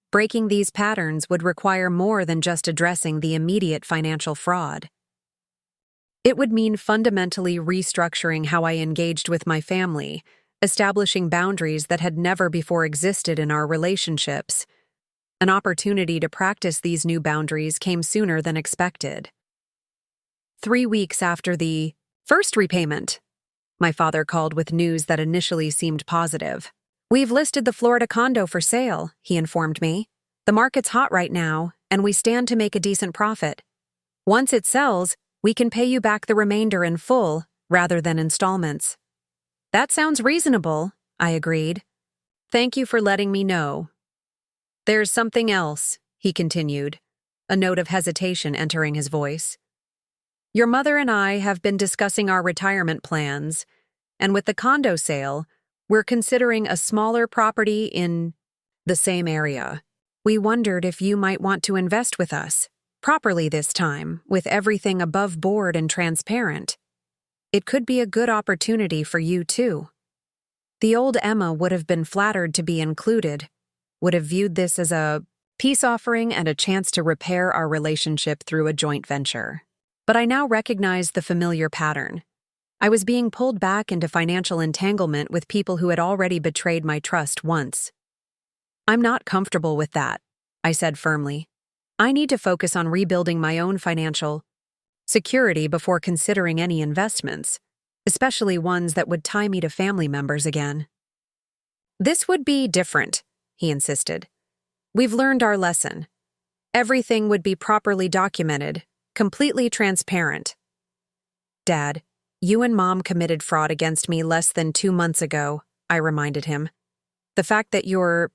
Breaking these patterns would require more than just addressing the immediate financial fraud. It would mean fundamentally restructuring how I engaged with my family, establishing boundaries that had never before existed in our relationships. An opportunity to practice these new boundaries came sooner than expected. 3 weeks after the first repayment, my father called with news that initially seemed positive. "We've listed the Florida condo for sale," he informed me. "The market's hot right now, and we stand to make a decent profit. Once it sells, we can pay you back the remainder in full, rather than installments." "That sounds reasonable," I agreed. "Thank you for letting me know." "There's something else," he continued, a note of hesitation entering his voice. "Your mother and I have been discussing our retirement plans, and with the condo sale, we're considering a smaller property in the same area. We wondered if you might want to invest with us, properly this time, with everything above board and transparent. It could be a good opportunity for you, too." The old Emma would have been flattered to be included, would have viewed this as a peace offering and a chance to repair our relationship through a joint venture. But I now recognized the familiar pattern. I was being pulled back into financial entanglement with people who had already betrayed my trust once. "I'm not comfortable with that," I said firmly. "I need to focus on rebuilding my own financial security before considering any investments, especially ones that would tie me to family members again." "This would be different," he insisted. "We've learned our lesson. Everything would be properly documented, completely transparent." "Dad, you and Mom committed fraud against me less than 2 months ago," I reminded him. "The fact that you're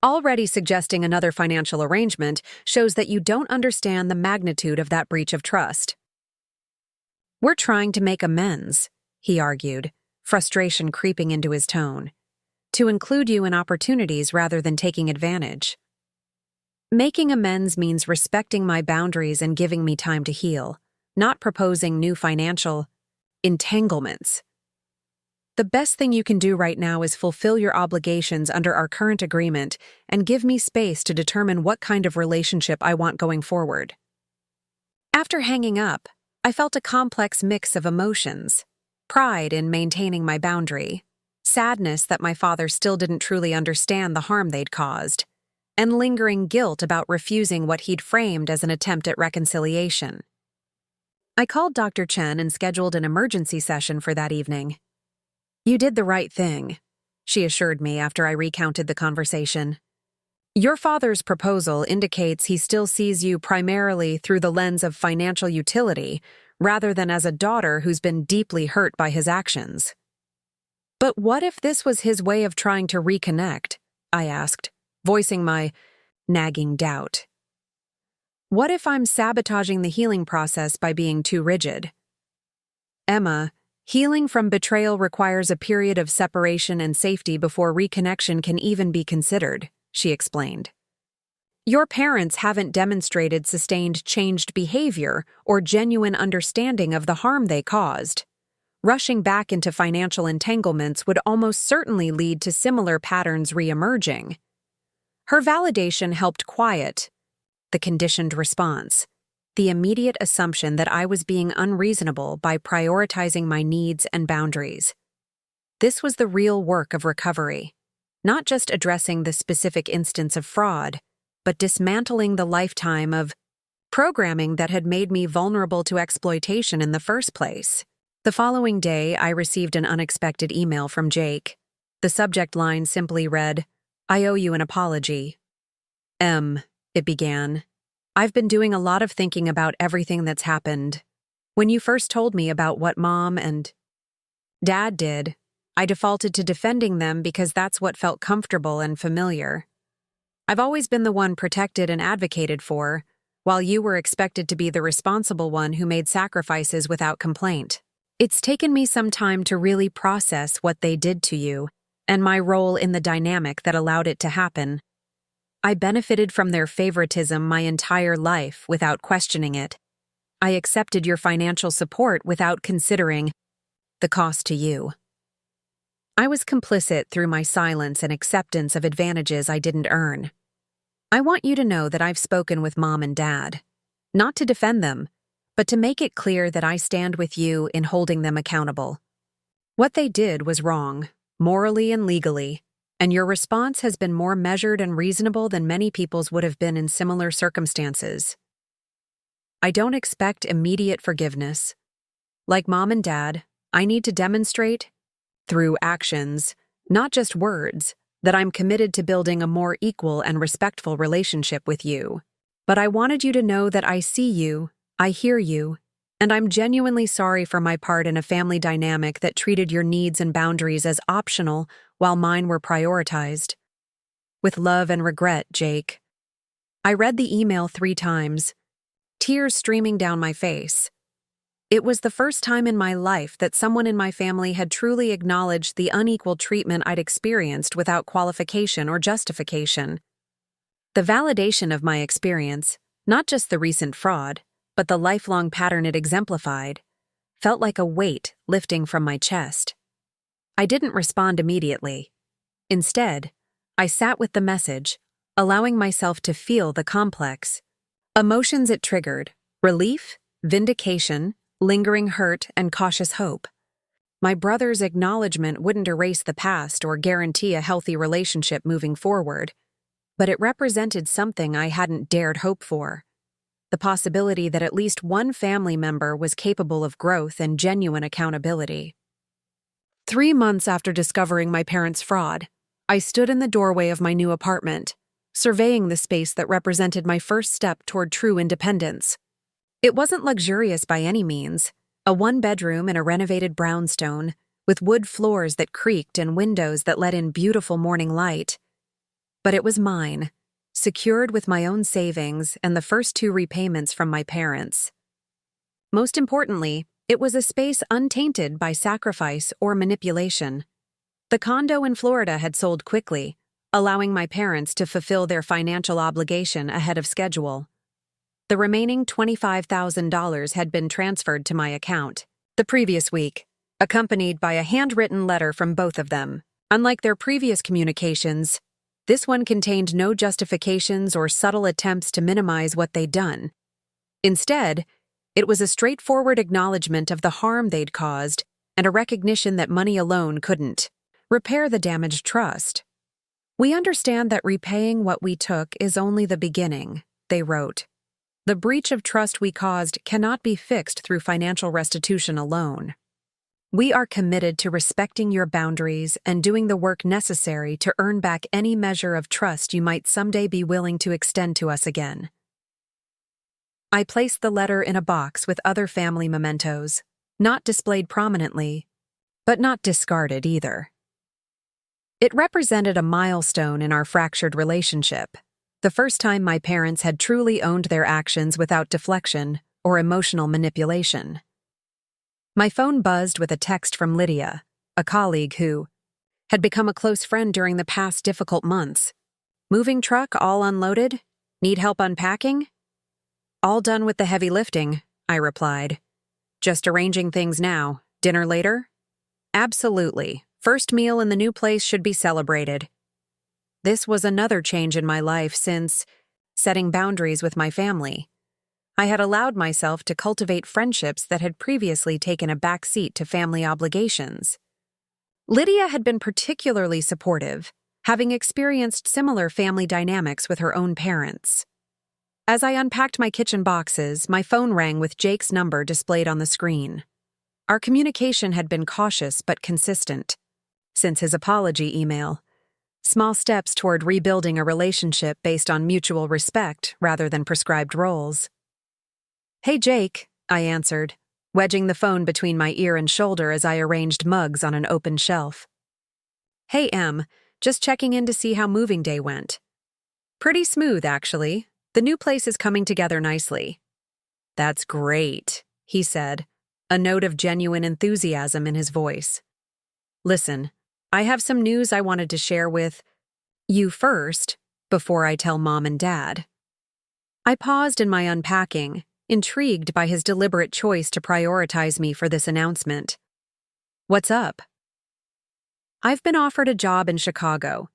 already suggesting another financial arrangement shows that you don't understand the magnitude of that breach of trust." "We're trying to make amends," he argued, frustration creeping into his tone. "To include you in opportunities rather than taking advantage. Making amends means respecting my boundaries and giving me time to heal, not proposing new financial entanglements. The best thing you can do right now is fulfill your obligations under our current agreement and give me space to determine what kind of relationship I want going forward." After hanging up, I felt a complex mix of emotions: pride in maintaining my boundary, sadness that my father still didn't truly understand the harm they'd caused, and lingering guilt about refusing what he'd framed as an attempt at reconciliation. I called Dr. Chen and scheduled an emergency session for that evening. "You did the right thing," she assured me after I recounted the conversation. "Your father's proposal indicates he still sees you primarily through the lens of financial utility, rather than as a daughter who's been deeply hurt by his actions." "But what if this was his way of trying to reconnect?" I asked, voicing my nagging doubt. "What if I'm sabotaging the healing process by being too rigid?" "Emma, healing from betrayal requires a period of separation and safety before reconnection can even be considered," she explained. "Your parents haven't demonstrated sustained changed behavior or genuine understanding of the harm they caused. Rushing back into financial entanglements would almost certainly lead to similar patterns re-emerging." Her validation helped quiet the conditioned response, the immediate assumption that I was being unreasonable by prioritizing my needs and boundaries. This was the real work of recovery, not just addressing the specific instance of fraud, but dismantling the lifetime of programming that had made me vulnerable to exploitation in the first place. The following day, I received an unexpected email from Jake. The subject line simply read, "I owe you an apology." It began. "I've been doing a lot of thinking about everything that's happened. When you first told me about what Mom and Dad did, I defaulted to defending them because that's what felt comfortable and familiar. I've always been the one protected and advocated for, while you were expected to be the responsible one who made sacrifices without complaint. It's taken me some time to really process what they did to you and my role in the dynamic that allowed it to happen. I benefited from their favoritism my entire life without questioning it. I accepted your financial support without considering the cost to you. I was complicit through my silence and acceptance of advantages I didn't earn. I want you to know that I've spoken with Mom and Dad, not to defend them, but to make it clear that I stand with you in holding them accountable. What they did was wrong, morally and legally, and your response has been more measured and reasonable than many people's would have been in similar circumstances. I don't expect immediate forgiveness. Like Mom and Dad, I need to demonstrate, through actions, not just words, that I'm committed to building a more equal and respectful relationship with you. But I wanted you to know that I see you, I hear you, and I'm genuinely sorry for my part in a family dynamic that treated your needs and boundaries as optional while mine were prioritized. With love and regret, Jake. I read the email 3 times, tears streaming down my face. It was the first time in my life that someone in my family had truly acknowledged the unequal treatment I'd experienced without qualification or justification. The validation of my experience, not just the recent fraud, but the lifelong pattern it exemplified, felt like a weight lifting from my chest. I didn't respond immediately. Instead, I sat with the message, allowing myself to feel the complex emotions it triggered: relief, vindication, lingering hurt, and cautious hope. My brother's acknowledgement wouldn't erase the past or guarantee a healthy relationship moving forward, but it represented something I hadn't dared hope for: the possibility that at least one family member was capable of growth and genuine accountability. 3 months after discovering my parents' fraud, I stood in the doorway of my new apartment, surveying the space that represented my first step toward true independence. It wasn't luxurious by any means, a 1-bedroom in a renovated brownstone, with wood floors that creaked and windows that let in beautiful morning light. But it was mine, secured with my own savings and the first 2 repayments from my parents. Most importantly, it was a space untainted by sacrifice or manipulation. The condo in Florida had sold quickly, allowing my parents to fulfill their financial obligation ahead of schedule. The remaining $25,000 had been transferred to my account the previous week, accompanied by a handwritten letter from both of them. Unlike their previous communications, this one contained no justifications or subtle attempts to minimize what they'd done. Instead, it was a straightforward acknowledgement of the harm they'd caused and a recognition that money alone couldn't repair the damaged trust. "We understand that repaying what we took is only the beginning," they wrote. "The breach of trust we caused cannot be fixed through financial restitution alone. We are committed to respecting your boundaries and doing the work necessary to earn back any measure of trust you might someday be willing to extend to us again." I placed the letter in a box with other family mementos, not displayed prominently, but not discarded either. It represented a milestone in our fractured relationship, the first time my parents had truly owned their actions without deflection or emotional manipulation. My phone buzzed with a text from Lydia, a colleague who had become a close friend during the past difficult months. "Moving truck all unloaded? Need help unpacking?" "All done with the heavy lifting," I replied. "Just arranging things now. Dinner later?" "Absolutely. First meal in the new place should be celebrated." This was another change in my life since setting boundaries with my family. I had allowed myself to cultivate friendships that had previously taken a back seat to family obligations. Lydia had been particularly supportive, having experienced similar family dynamics with her own parents. As I unpacked my kitchen boxes, my phone rang with Jake's number displayed on the screen. Our communication had been cautious but consistent. Since his apology email, small steps toward rebuilding a relationship based on mutual respect rather than prescribed roles. "Hey, Jake," I answered, wedging the phone between my ear and shoulder as I arranged mugs on an open shelf. "Hey, Em, just checking in to see how moving day went." "Pretty smooth, actually. The new place is coming together nicely." "That's great," he said, a note of genuine enthusiasm in his voice. "Listen, I have some news I wanted to share with you first, before I tell Mom and Dad." I paused in my unpacking, intrigued by his deliberate choice to prioritize me for this announcement. "What's up?" "I've been offered a job in Chicago,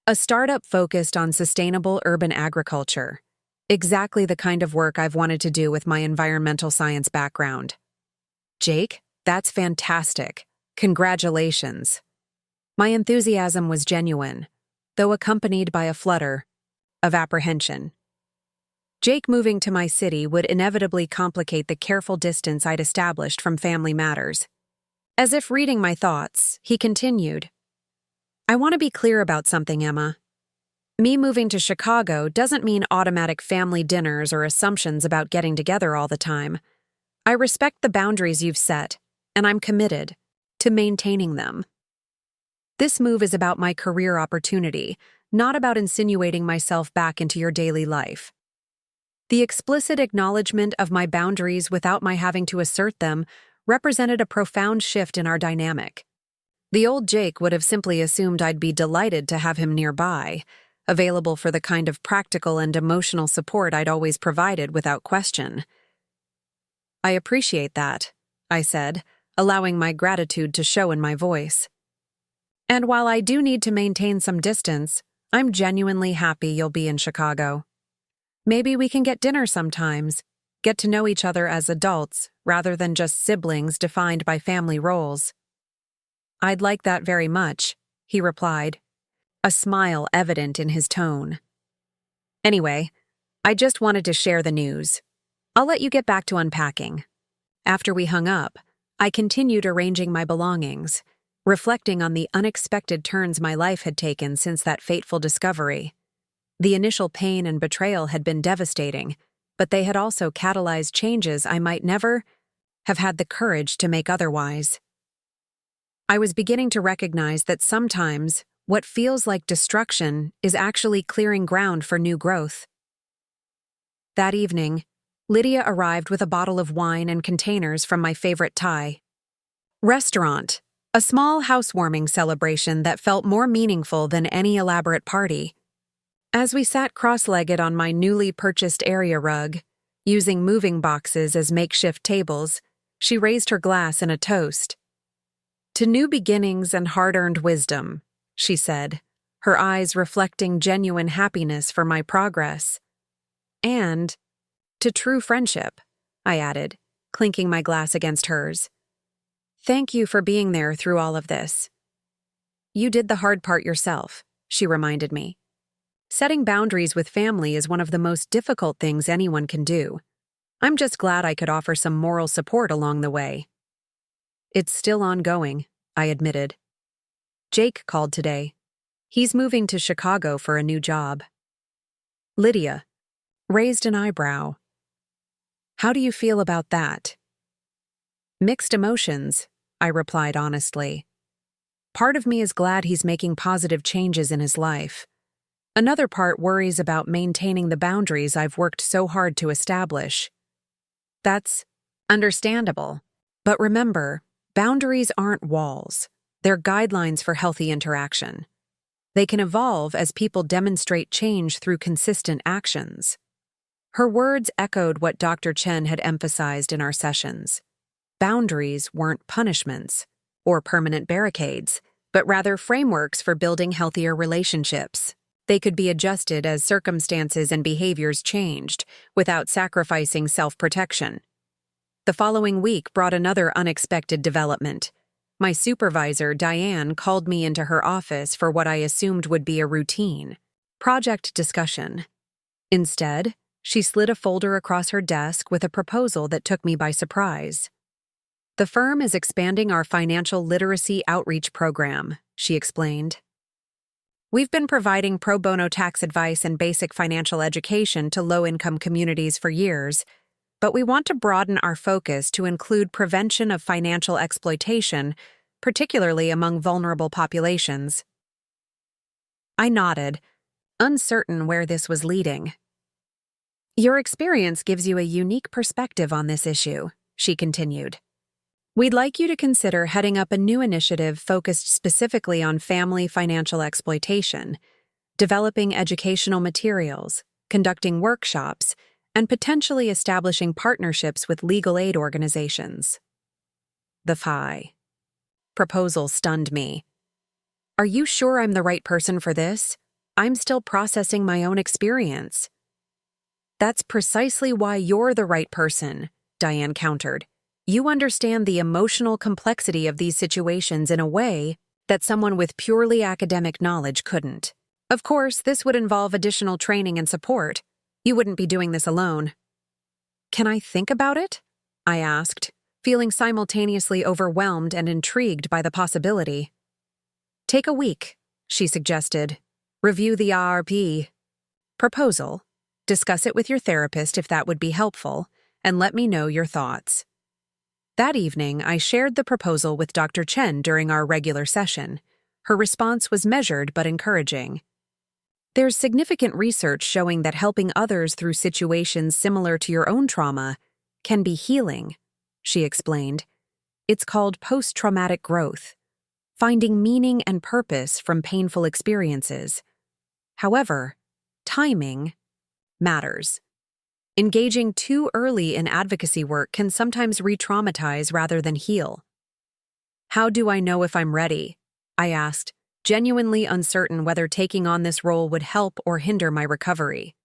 a startup focused on sustainable urban agriculture. Exactly the kind of work I've wanted to do with my environmental science background." "Jake, that's fantastic. Congratulations." My enthusiasm was genuine, though accompanied by a flutter of apprehension. Jake moving to my city would inevitably complicate the careful distance I'd established from family matters. As if reading my thoughts, he continued, "I want to be clear about something, Emma. Me moving to Chicago doesn't mean automatic family dinners or assumptions about getting together all the time. I respect the boundaries you've set, and I'm committed to maintaining them. This move is about my career opportunity, not about insinuating myself back into your daily life." The explicit acknowledgement of my boundaries without my having to assert them represented a profound shift in our dynamic. The old Jake would have simply assumed I'd be delighted to have him nearby, available for the kind of practical and emotional support I'd always provided without question. "I appreciate that," I said, allowing my gratitude to show in my voice. "And while I do need to maintain some distance, I'm genuinely happy you'll be in Chicago. Maybe we can get dinner sometimes, get to know each other as adults rather than just siblings defined by family roles." "I'd like that very much," he replied, a smile evident in his tone. "Anyway, I just wanted to share the news. I'll let you get back to unpacking." After we hung up, I continued arranging my belongings, reflecting on the unexpected turns my life had taken since that fateful discovery. The initial pain and betrayal had been devastating, but they had also catalyzed changes I might never have had the courage to make otherwise. I was beginning to recognize that sometimes what feels like destruction is actually clearing ground for new growth. That evening, Lydia arrived with a bottle of wine and containers from my favorite Thai restaurant, a small housewarming celebration that felt more meaningful than any elaborate party. As we sat cross-legged on my newly purchased area rug, using moving boxes as makeshift tables, she raised her glass in a toast. "To new beginnings and hard-earned wisdom," she said, her eyes reflecting genuine happiness for my progress. "And to true friendship," I added, clinking my glass against hers. "Thank you for being there through all of this." "You did the hard part yourself," she reminded me. "Setting boundaries with family is one of the most difficult things anyone can do. I'm just glad I could offer some moral support along the way." "It's still ongoing," I admitted. "Jake called today. He's moving to Chicago for a new job." Lydia raised an eyebrow. "How do you feel about that?" "Mixed emotions," I replied honestly. "Part of me is glad he's making positive changes in his life. Another part worries about maintaining the boundaries I've worked so hard to establish." "That's understandable. But remember, boundaries aren't walls. They're guidelines for healthy interaction. They can evolve as people demonstrate change through consistent actions." Her words echoed what Dr. Chen had emphasized in our sessions. Boundaries weren't punishments or permanent barricades, but rather frameworks for building healthier relationships. They could be adjusted as circumstances and behaviors changed, without sacrificing self-protection. The following week brought another unexpected development. My supervisor, Diane, called me into her office for what I assumed would be a routine project discussion. Instead, she slid a folder across her desk with a proposal that took me by surprise. "The firm is expanding our financial literacy outreach program," she explained. "We've been providing pro bono tax advice and basic financial education to low-income communities for years, but we want to broaden our focus to include prevention of financial exploitation, particularly among vulnerable populations." I nodded, uncertain where this was leading. "Your experience gives you a unique perspective on this issue," she continued. "We'd like you to consider heading up a new initiative focused specifically on family financial exploitation, developing educational materials, conducting workshops, and potentially establishing partnerships with legal aid organizations." The FI proposal stunned me. "Are you sure I'm the right person for this? I'm still processing my own experience." "That's precisely why you're the right person," Diane countered. "You understand the emotional complexity of these situations in a way that someone with purely academic knowledge couldn't. Of course, this would involve additional training and support. You wouldn't be doing this alone. Can I think about it? I asked, feeling simultaneously overwhelmed and intrigued by the possibility. Take a week, she suggested. Review the ARP proposal, discuss it with your therapist if that would be helpful, and let me know your thoughts. That evening, I shared the proposal with Dr. Chen during our regular session. Her response was measured but encouraging. There's significant research showing that helping others through situations similar to your own trauma can be healing, she explained. It's called post-traumatic growth, finding meaning and purpose from painful experiences. However, timing matters. Engaging too early in advocacy work can sometimes re-traumatize rather than heal. How do I know if I'm ready? I asked, genuinely uncertain whether taking on this role would help or hinder my recovery.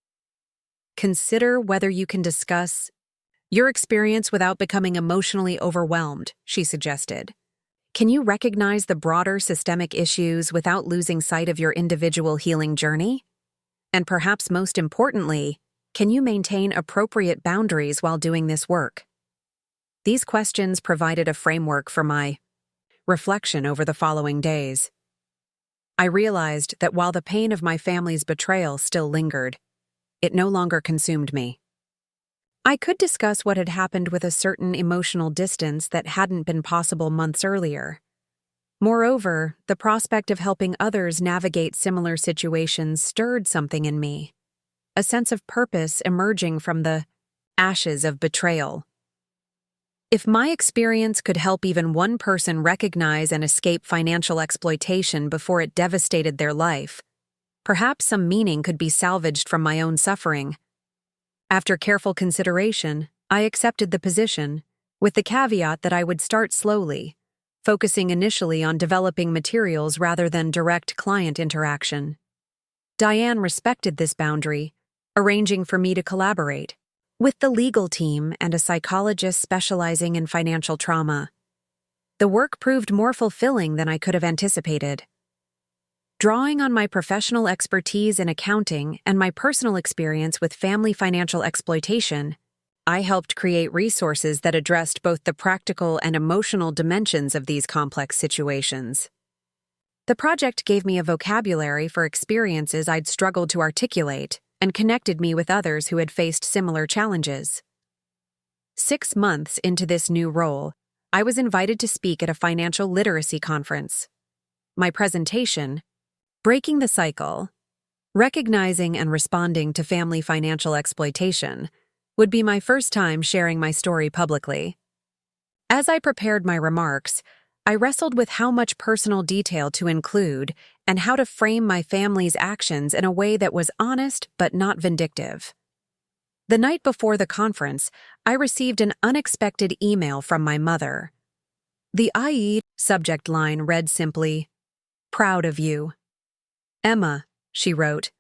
Consider whether you can discuss your experience without becoming emotionally overwhelmed, she suggested. Can you recognize the broader systemic issues without losing sight of your individual healing journey? And perhaps most importantly, can you maintain appropriate boundaries while doing this work? These questions provided a framework for my reflection over the following days. I realized that while the pain of my family's betrayal still lingered, it no longer consumed me. I could discuss what had happened with a certain emotional distance that hadn't been possible months earlier. Moreover, the prospect of helping others navigate similar situations stirred something in me, a sense of purpose emerging from the ashes of betrayal. If my experience could help even one person recognize and escape financial exploitation before it devastated their life, perhaps some meaning could be salvaged from my own suffering. After careful consideration, I accepted the position, with the caveat that I would start slowly, focusing initially on developing materials rather than direct client interaction. Diane respected this boundary, arranging for me to collaborate with the legal team and a psychologist specializing in financial trauma. The work proved more fulfilling than I could have anticipated. Drawing on my professional expertise in accounting and my personal experience with family financial exploitation, I helped create resources that addressed both the practical and emotional dimensions of these complex situations. The project gave me a vocabulary for experiences I'd struggled to articulate and connected me with others who had faced similar challenges. 6 months into this new role, I was invited to speak at a financial literacy conference. My presentation, Breaking the Cycle, Recognizing and Responding to Family Financial Exploitation, would be my first time sharing my story publicly. As I prepared my remarks, I wrestled with how much personal detail to include and how to frame my family's actions in a way that was honest but not vindictive. The night before the conference, I received an unexpected email from my mother. The IE subject line read simply, "Proud of you." "Emma," she wrote,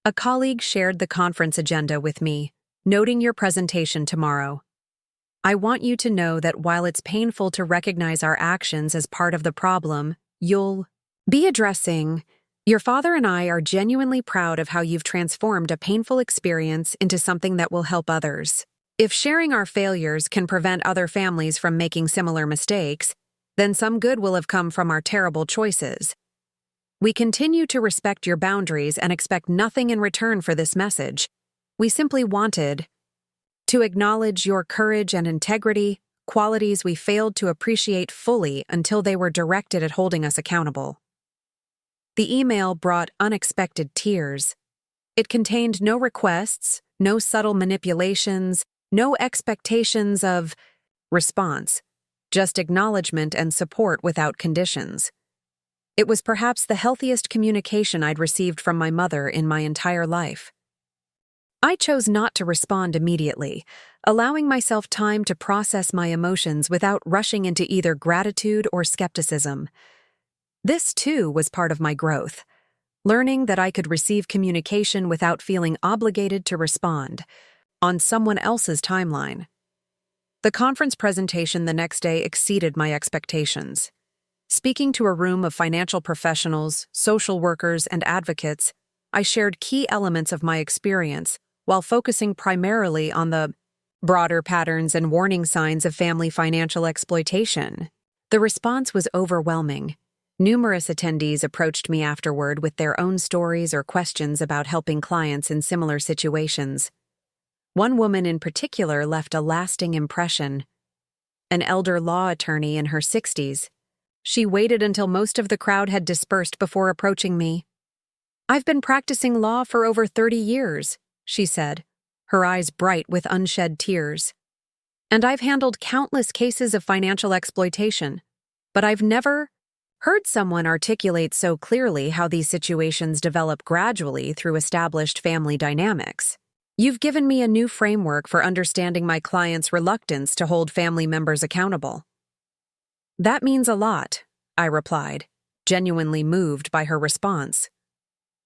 "a colleague shared the conference agenda with me, noting your presentation tomorrow. I want you to know that while it's painful to recognize our actions as part of the problem you'll be addressing, your father and I are genuinely proud of how you've transformed a painful experience into something that will help others. If sharing our failures can prevent other families from making similar mistakes, then some good will have come from our terrible choices. We continue to respect your boundaries and expect nothing in return for this message. We simply wanted to acknowledge your courage and integrity, qualities we failed to appreciate fully until they were directed at holding us accountable." The email brought unexpected tears. It contained no requests, no subtle manipulations, no expectations of response, just acknowledgement and support without conditions. It was perhaps the healthiest communication I'd received from my mother in my entire life. I chose not to respond immediately, allowing myself time to process my emotions without rushing into either gratitude or skepticism. This, too, was part of my growth, learning that I could receive communication without feeling obligated to respond on someone else's timeline. The conference presentation the next day exceeded my expectations. Speaking to a room of financial professionals, social workers, and advocates, I shared key elements of my experience while focusing primarily on the broader patterns and warning signs of family financial exploitation. The response was overwhelming. Numerous attendees approached me afterward with their own stories or questions about helping clients in similar situations. One woman in particular left a lasting impression. An elder law attorney in her 60s. She waited until most of the crowd had dispersed before approaching me. "I've been practicing law for over 30 years, she said, her eyes bright with unshed tears. "And I've handled countless cases of financial exploitation, but I've never heard someone articulate so clearly how these situations develop gradually through established family dynamics. You've given me a new framework for understanding my clients' reluctance to hold family members accountable." "That means a lot," I replied, genuinely moved by her response.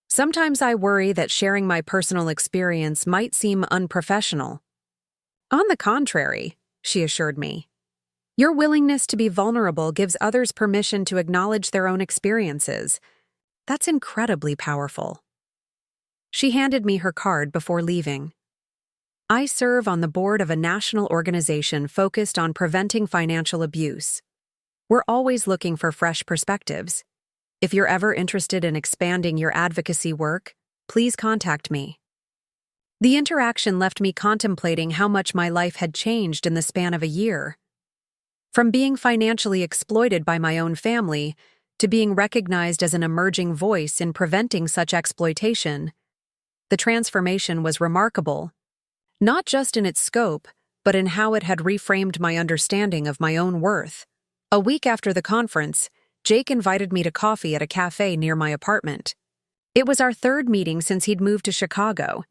"Sometimes I worry that sharing my personal experience might seem unprofessional." "On the contrary," she assured me. "Your willingness to be vulnerable gives others permission to acknowledge their own experiences. That's incredibly powerful." She handed me her card before leaving. "I serve on the board of a national organization focused on preventing financial abuse. We're always looking for fresh perspectives. If you're ever interested in expanding your advocacy work, please contact me." The interaction left me contemplating how much my life had changed in the span of a year. From being financially exploited by my own family to being recognized as an emerging voice in preventing such exploitation, the transformation was remarkable, not just in its scope, but in how it had reframed my understanding of my own worth. A week after the conference, Jake invited me to coffee at a cafe near my apartment. It was our third meeting since he'd moved to Chicago.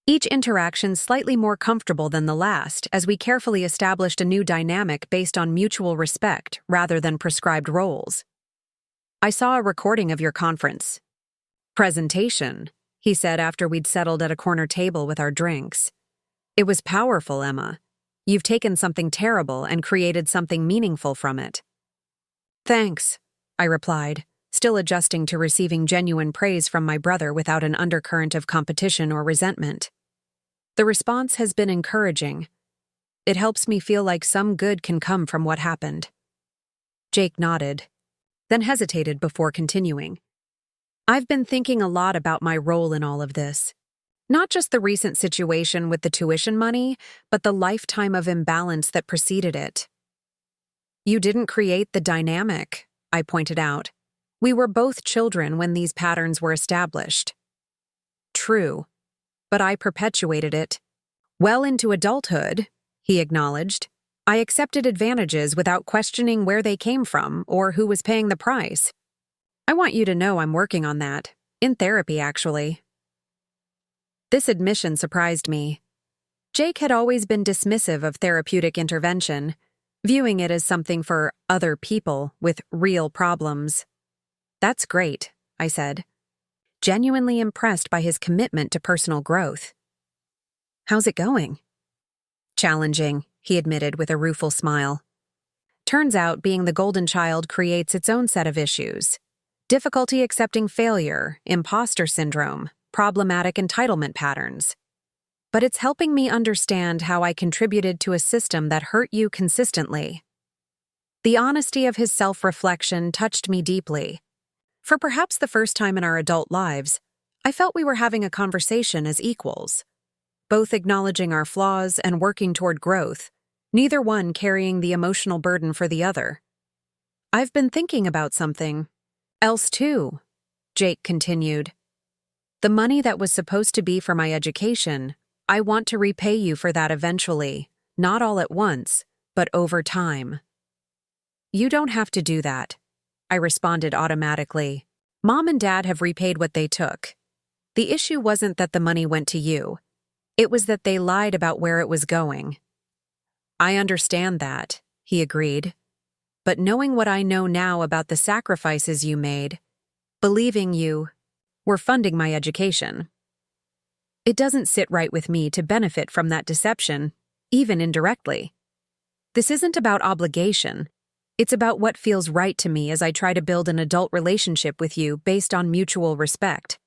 Each interaction slightly more comfortable than the last, as we carefully established a new dynamic based on mutual respect rather than prescribed roles. "I saw a recording of your conference presentation," he said after we'd settled at a corner table with our drinks. "It was powerful, Emma. You've taken something terrible and created something meaningful from it." "Thanks," I replied, still adjusting to receiving genuine praise from my brother without an undercurrent of competition or resentment. The response has been encouraging. It helps me feel like some good can come from what happened. Jake nodded, then hesitated before continuing. "I've been thinking a lot about my role in all of this. Not just the recent situation with the tuition money, but the lifetime of imbalance that preceded it." "You didn't create the dynamic," I pointed out. "We were both children when these patterns were established." "True, but I perpetuated it. Well into adulthood," he acknowledged, "I accepted advantages without questioning where they came from or who was paying the price. I want you to know I'm working on that. In therapy, actually." This admission surprised me. Jake had always been dismissive of therapeutic intervention, viewing it as something for other people with real problems. "That's great," I said, genuinely impressed by his commitment to personal growth. "How's it going?" "Challenging," he admitted with a rueful smile. "Turns out being the golden child creates its own set of issues. Difficulty accepting failure, imposter syndrome, problematic entitlement patterns. But it's helping me understand how I contributed to a system that hurt you consistently." The honesty of his self-reflection touched me deeply. For perhaps the first time in our adult lives, I felt we were having a conversation as equals, both acknowledging our flaws and working toward growth, neither one carrying the emotional burden for the other. "I've been thinking about something else too," Jake continued. "The money that was supposed to be for my education, I want to repay you for that eventually, not all at once, but over time." "You don't have to do that," I responded automatically. "Mom and Dad have repaid what they took. The issue wasn't that the money went to you. It was that they lied about where it was going." "I understand that," he agreed. "But knowing what I know now about the sacrifices you made, believing you were funding my education, it doesn't sit right with me to benefit from that deception, even indirectly. This isn't about obligation. It's about what feels right to me as I try to build an adult relationship with you based on mutual respect."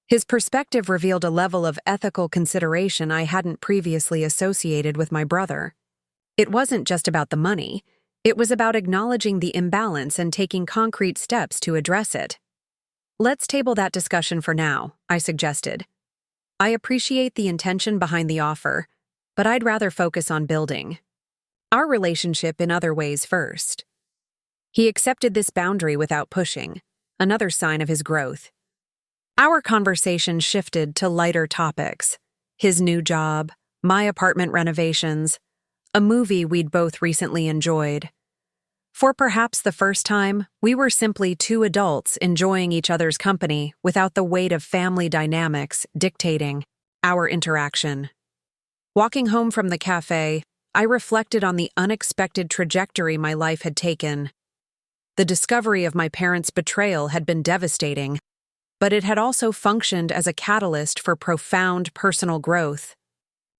His perspective revealed a level of ethical consideration I hadn't previously associated with my brother. It wasn't just about the money. It was about acknowledging the imbalance and taking concrete steps to address it. "Let's table that discussion for now," I suggested. "I appreciate the intention behind the offer, but I'd rather focus on building our relationship in other ways first." He accepted this boundary without pushing, another sign of his growth. Our conversation shifted to lighter topics: his new job, my apartment renovations, a movie we'd both recently enjoyed. For perhaps the first time, we were simply two adults enjoying each other's company without the weight of family dynamics dictating our interaction. Walking home from the cafe, I reflected on the unexpected trajectory my life had taken. The discovery of my parents' betrayal had been devastating, but it had also functioned as a catalyst for profound personal growth.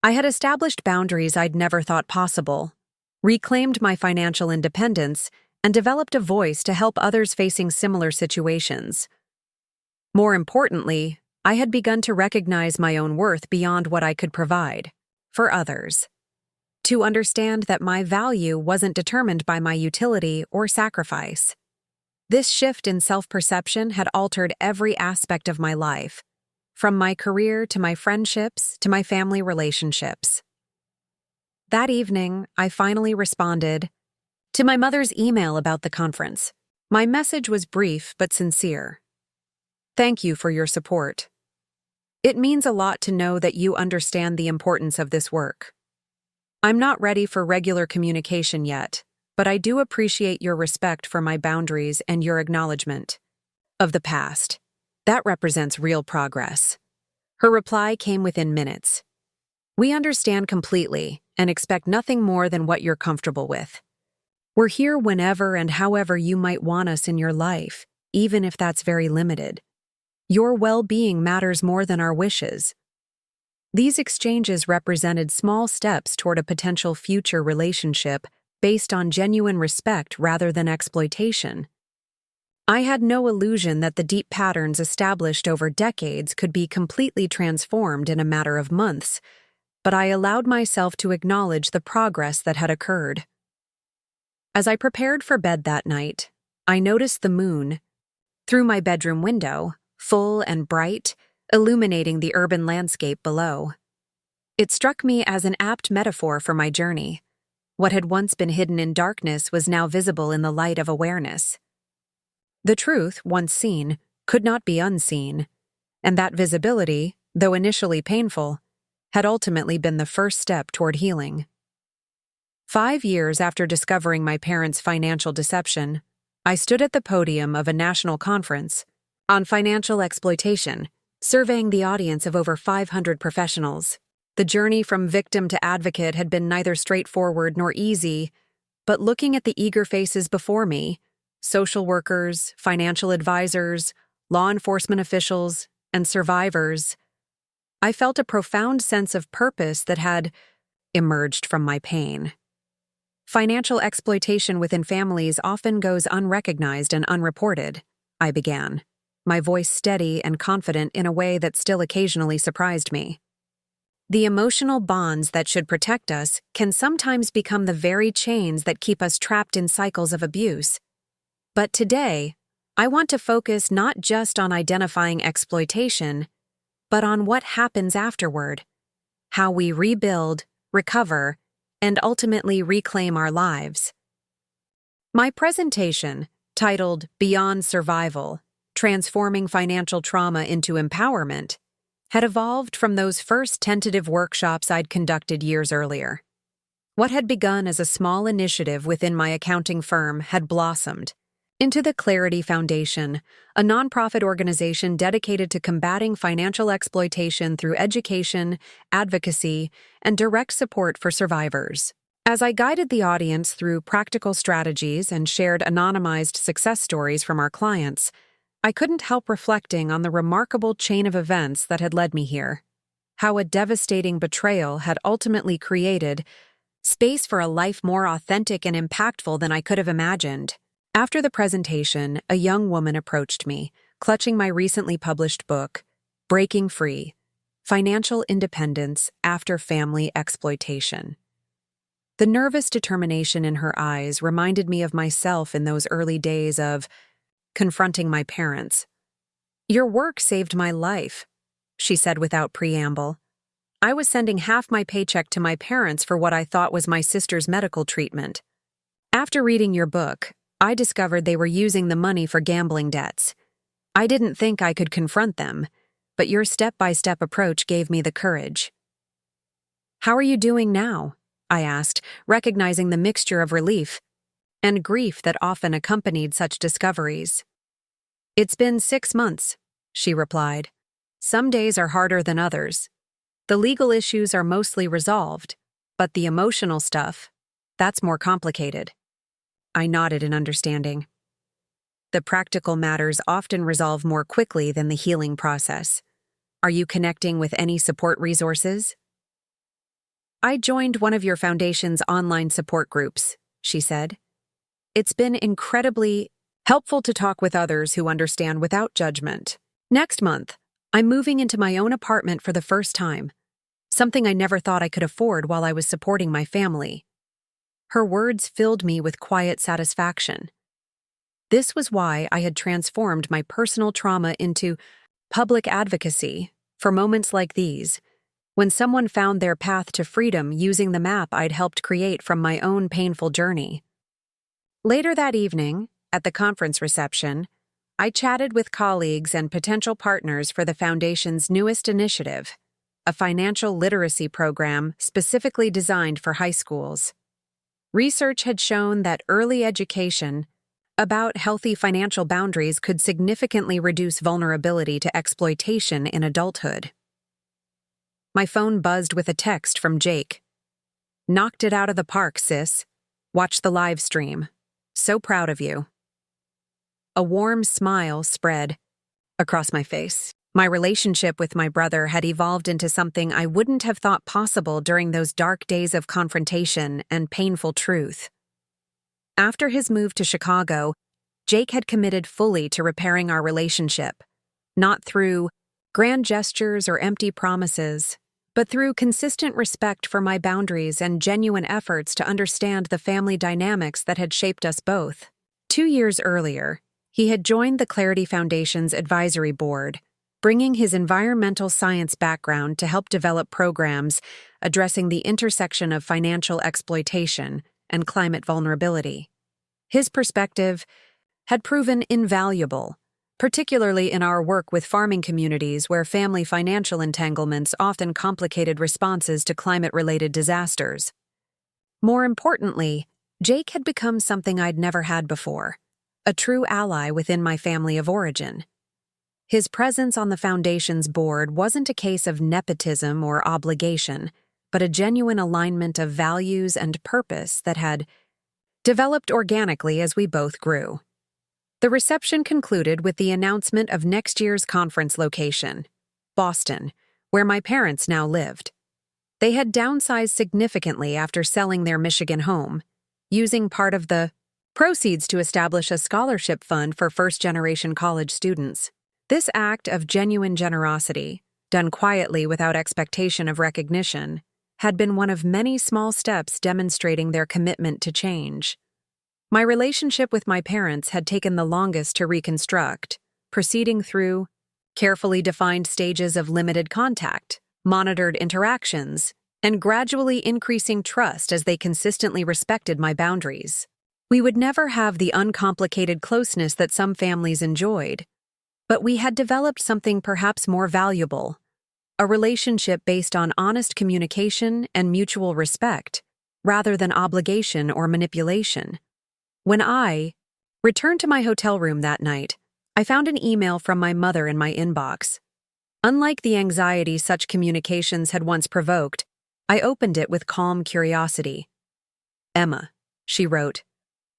I had established boundaries I'd never thought possible, reclaimed my financial independence, and developed a voice to help others facing similar situations. More importantly, I had begun to recognize my own worth beyond what I could provide for others, to understand that my value wasn't determined by my utility or sacrifice. This shift in self-perception had altered every aspect of my life, from my career to my friendships to my family relationships. That evening, I finally responded to my mother's email about the conference. My message was brief but sincere. "Thank you for your support. It means a lot to know that you understand the importance of this work. I'm not ready for regular communication yet, but I do appreciate your respect for my boundaries and your acknowledgement of the past. That represents real progress." Her reply came within minutes. "We understand completely and expect nothing more than what you're comfortable with. We're here whenever and however you might want us in your life, even if that's very limited. Your well-being matters more than our wishes." These exchanges represented small steps toward a potential future relationship based on genuine respect rather than exploitation. I had no illusion that the deep patterns established over decades could be completely transformed in a matter of months, but I allowed myself to acknowledge the progress that had occurred. As I prepared for bed that night, I noticed the moon, through my bedroom window, full and bright, illuminating the urban landscape below. It struck me as an apt metaphor for my journey. What had once been hidden in darkness was now visible in the light of awareness. The truth, once seen, could not be unseen, and that visibility, though initially painful, had ultimately been the first step toward healing. 5 years after discovering my parents' financial deception, I stood at the podium of a national conference on financial exploitation, surveying the audience of over 500 professionals. The journey from victim to advocate had been neither straightforward nor easy, but looking at the eager faces before me, social workers, financial advisors, law enforcement officials, and survivors, I felt a profound sense of purpose that had emerged from my pain. Financial exploitation within families often goes unrecognized and unreported, I began, my voice steady and confident in a way that still occasionally surprised me. The emotional bonds that should protect us can sometimes become the very chains that keep us trapped in cycles of abuse. But today, I want to focus not just on identifying exploitation, but on what happens afterward, how we rebuild, recover, and ultimately reclaim our lives. My presentation, titled Beyond Survival: Transforming Financial Trauma into Empowerment, had evolved from those first tentative workshops I'd conducted years earlier. What had begun as a small initiative within my accounting firm had blossomed into the Clarity Foundation, a nonprofit organization dedicated to combating financial exploitation through education, advocacy, and direct support for survivors. As I guided the audience through practical strategies and shared anonymized success stories from our clients, I couldn't help reflecting on the remarkable chain of events that had led me here, how a devastating betrayal had ultimately created Space for a life more authentic and impactful than I could have imagined. After the presentation, a young woman approached me, clutching my recently published book, Breaking Free: Financial Independence After Family Exploitation. The nervous determination in her eyes reminded me of myself in those early days of confronting my parents. "Your work saved my life," she said without preamble. "I was sending half my paycheck to my parents for what I thought was my sister's medical treatment. After reading your book, I discovered they were using the money for gambling debts. I didn't think I could confront them, but your step-by-step approach gave me the courage." "How are you doing now?" I asked, recognizing the mixture of relief and grief that often accompanied such discoveries. "It's been 6 months," she replied. "Some days are harder than others. The legal issues are mostly resolved, but the emotional stuff, that's more complicated." I nodded in understanding. The practical matters often resolve more quickly than the healing process. Are you connecting with any support resources? "I joined one of your foundation's online support groups," she said. "It's been incredibly helpful to talk with others who understand without judgment. Next month, I'm moving into my own apartment for the first time, something I never thought I could afford while I was supporting my family." Her words filled me with quiet satisfaction. This was why I had transformed my personal trauma into public advocacy for moments like these, when someone found their path to freedom using the map I'd helped create from my own painful journey. Later that evening, at the conference reception, I chatted with colleagues and potential partners for the Foundation's newest initiative, a financial literacy program specifically designed for high schools. Research had shown that early education about healthy financial boundaries could significantly reduce vulnerability to exploitation in adulthood. My phone buzzed with a text from Jake. "Knocked it out of the park, sis. Watch the live stream. So proud of you." A warm smile spread across my face. My relationship with my brother had evolved into something I wouldn't have thought possible during those dark days of confrontation and painful truth. After his move to Chicago, Jake had committed fully to repairing our relationship, not through grand gestures or empty promises, but through consistent respect for my boundaries and genuine efforts to understand the family dynamics that had shaped us both. 2 years earlier, he had joined the Clarity Foundation's advisory board, bringing his environmental science background to help develop programs addressing the intersection of financial exploitation and climate vulnerability. His perspective had proven invaluable, particularly in our work with farming communities where family financial entanglements often complicated responses to climate-related disasters. More importantly, Jake had become something I'd never had before, a true ally within my family of origin. His presence on the Foundation's board wasn't a case of nepotism or obligation, but a genuine alignment of values and purpose that had developed organically as we both grew. The reception concluded with the announcement of next year's conference location, Boston, where my parents now lived. They had downsized significantly after selling their Michigan home, using part of the proceeds to establish a scholarship fund for first-generation college students. This act of genuine generosity, done quietly without expectation of recognition, had been one of many small steps demonstrating their commitment to change. My relationship with my parents had taken the longest to reconstruct, proceeding through carefully defined stages of limited contact, monitored interactions, and gradually increasing trust as they consistently respected my boundaries. We would never have the uncomplicated closeness that some families enjoyed, but we had developed something perhaps more valuable, a relationship based on honest communication and mutual respect, rather than obligation or manipulation. When I returned to my hotel room that night, I found an email from my mother in my inbox. Unlike the anxiety such communications had once provoked, I opened it with calm curiosity. "Emma," she wrote,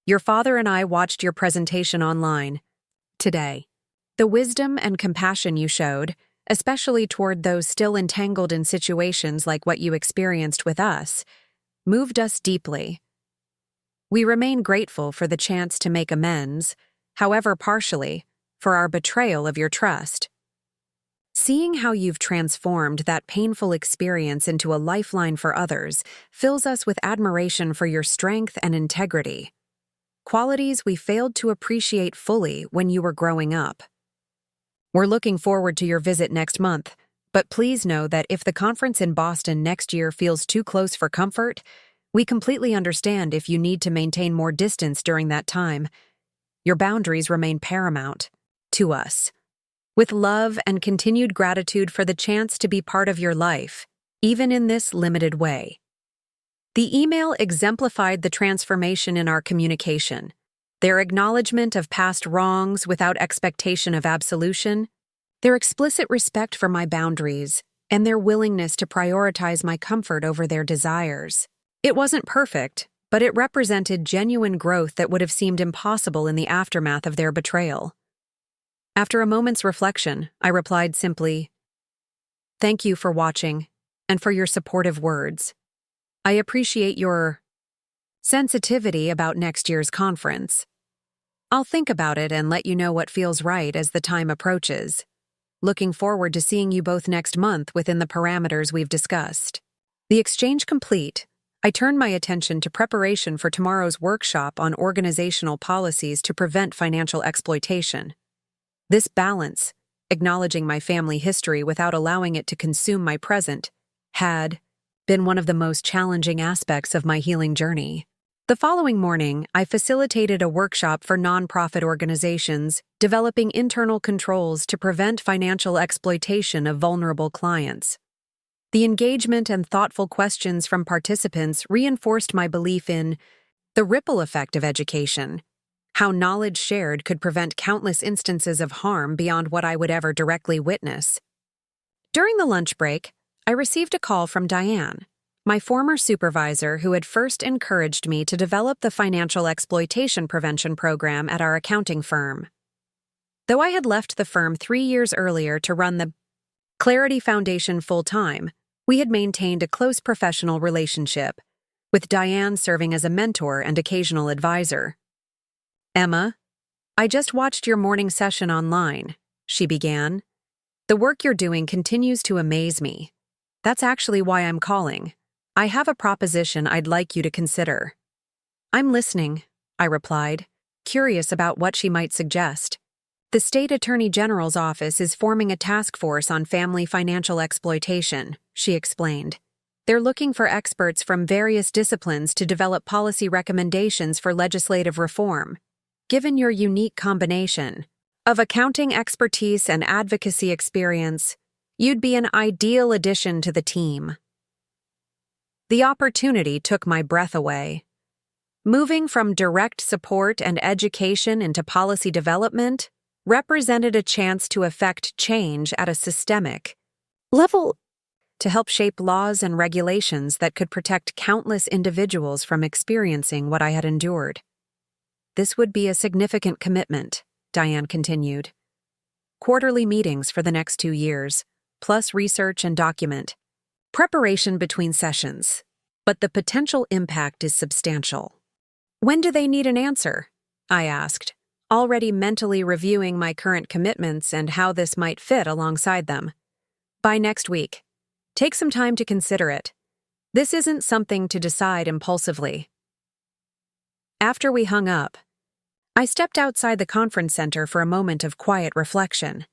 "your father and I watched your presentation online today. The wisdom and compassion you showed, especially toward those still entangled in situations like what you experienced with us, moved us deeply. We remain grateful for the chance to make amends, however partially, for our betrayal of your trust. Seeing how you've transformed that painful experience into a lifeline for others fills us with admiration for your strength and integrity, qualities we failed to appreciate fully when you were growing up. We're looking forward to your visit next month, but please know that if the conference in Boston next year feels too close for comfort, we completely understand if you need to maintain more distance during that time. Your boundaries remain paramount to us. With love and continued gratitude for the chance to be part of your life, even in this limited way. The email exemplified the transformation in our communication, their acknowledgement of past wrongs without expectation of absolution, their explicit respect for my boundaries, and their willingness to prioritize my comfort over their desires. It wasn't perfect, but it represented genuine growth that would have seemed impossible in the aftermath of their betrayal. After a moment's reflection, I replied simply, "Thank you for watching and for your supportive words. I appreciate your sensitivity about next year's conference. I'll think about it and let you know what feels right as the time approaches. Looking forward to seeing you both next month within the parameters we've discussed." The exchange complete, I turned my attention to preparation for tomorrow's workshop on organizational policies to prevent financial exploitation. This balance, acknowledging my family history without allowing it to consume my present, had been one of the most challenging aspects of my healing journey. The following morning, I facilitated a workshop for nonprofit organizations developing internal controls to prevent financial exploitation of vulnerable clients. The engagement and thoughtful questions from participants reinforced my belief in the ripple effect of education, how knowledge shared could prevent countless instances of harm beyond what I would ever directly witness. During the lunch break, I received a call from Diane, my former supervisor who had first encouraged me to develop the financial exploitation prevention program at our accounting firm. Though I had left the firm 3 years earlier to run the Clarity Foundation full-time, we had maintained a close professional relationship, with Diane serving as a mentor and occasional advisor. "Emma, I just watched your morning session online," she began. "The work you're doing continues to amaze me. That's actually why I'm calling. I have a proposition I'd like you to consider." "I'm listening," I replied, curious about what she might suggest. "The State Attorney General's office is forming a task force on family financial exploitation," she explained. "They're looking for experts from various disciplines to develop policy recommendations for legislative reform. Given your unique combination of accounting expertise and advocacy experience, you'd be an ideal addition to the team." The opportunity took my breath away. Moving from direct support and education into policy development represented a chance to effect change at a systemic level, to help shape laws and regulations that could protect countless individuals from experiencing what I had endured. "This would be a significant commitment," Diane continued. "Quarterly meetings for the next 2 years, plus research and document preparation between sessions. But the potential impact is substantial." "When do they need an answer?" I asked, already mentally reviewing my current commitments and how this might fit alongside them. "By next week. Take some time to consider it. This isn't something to decide impulsively." After we hung up, I stepped outside the conference center for a moment of quiet reflection.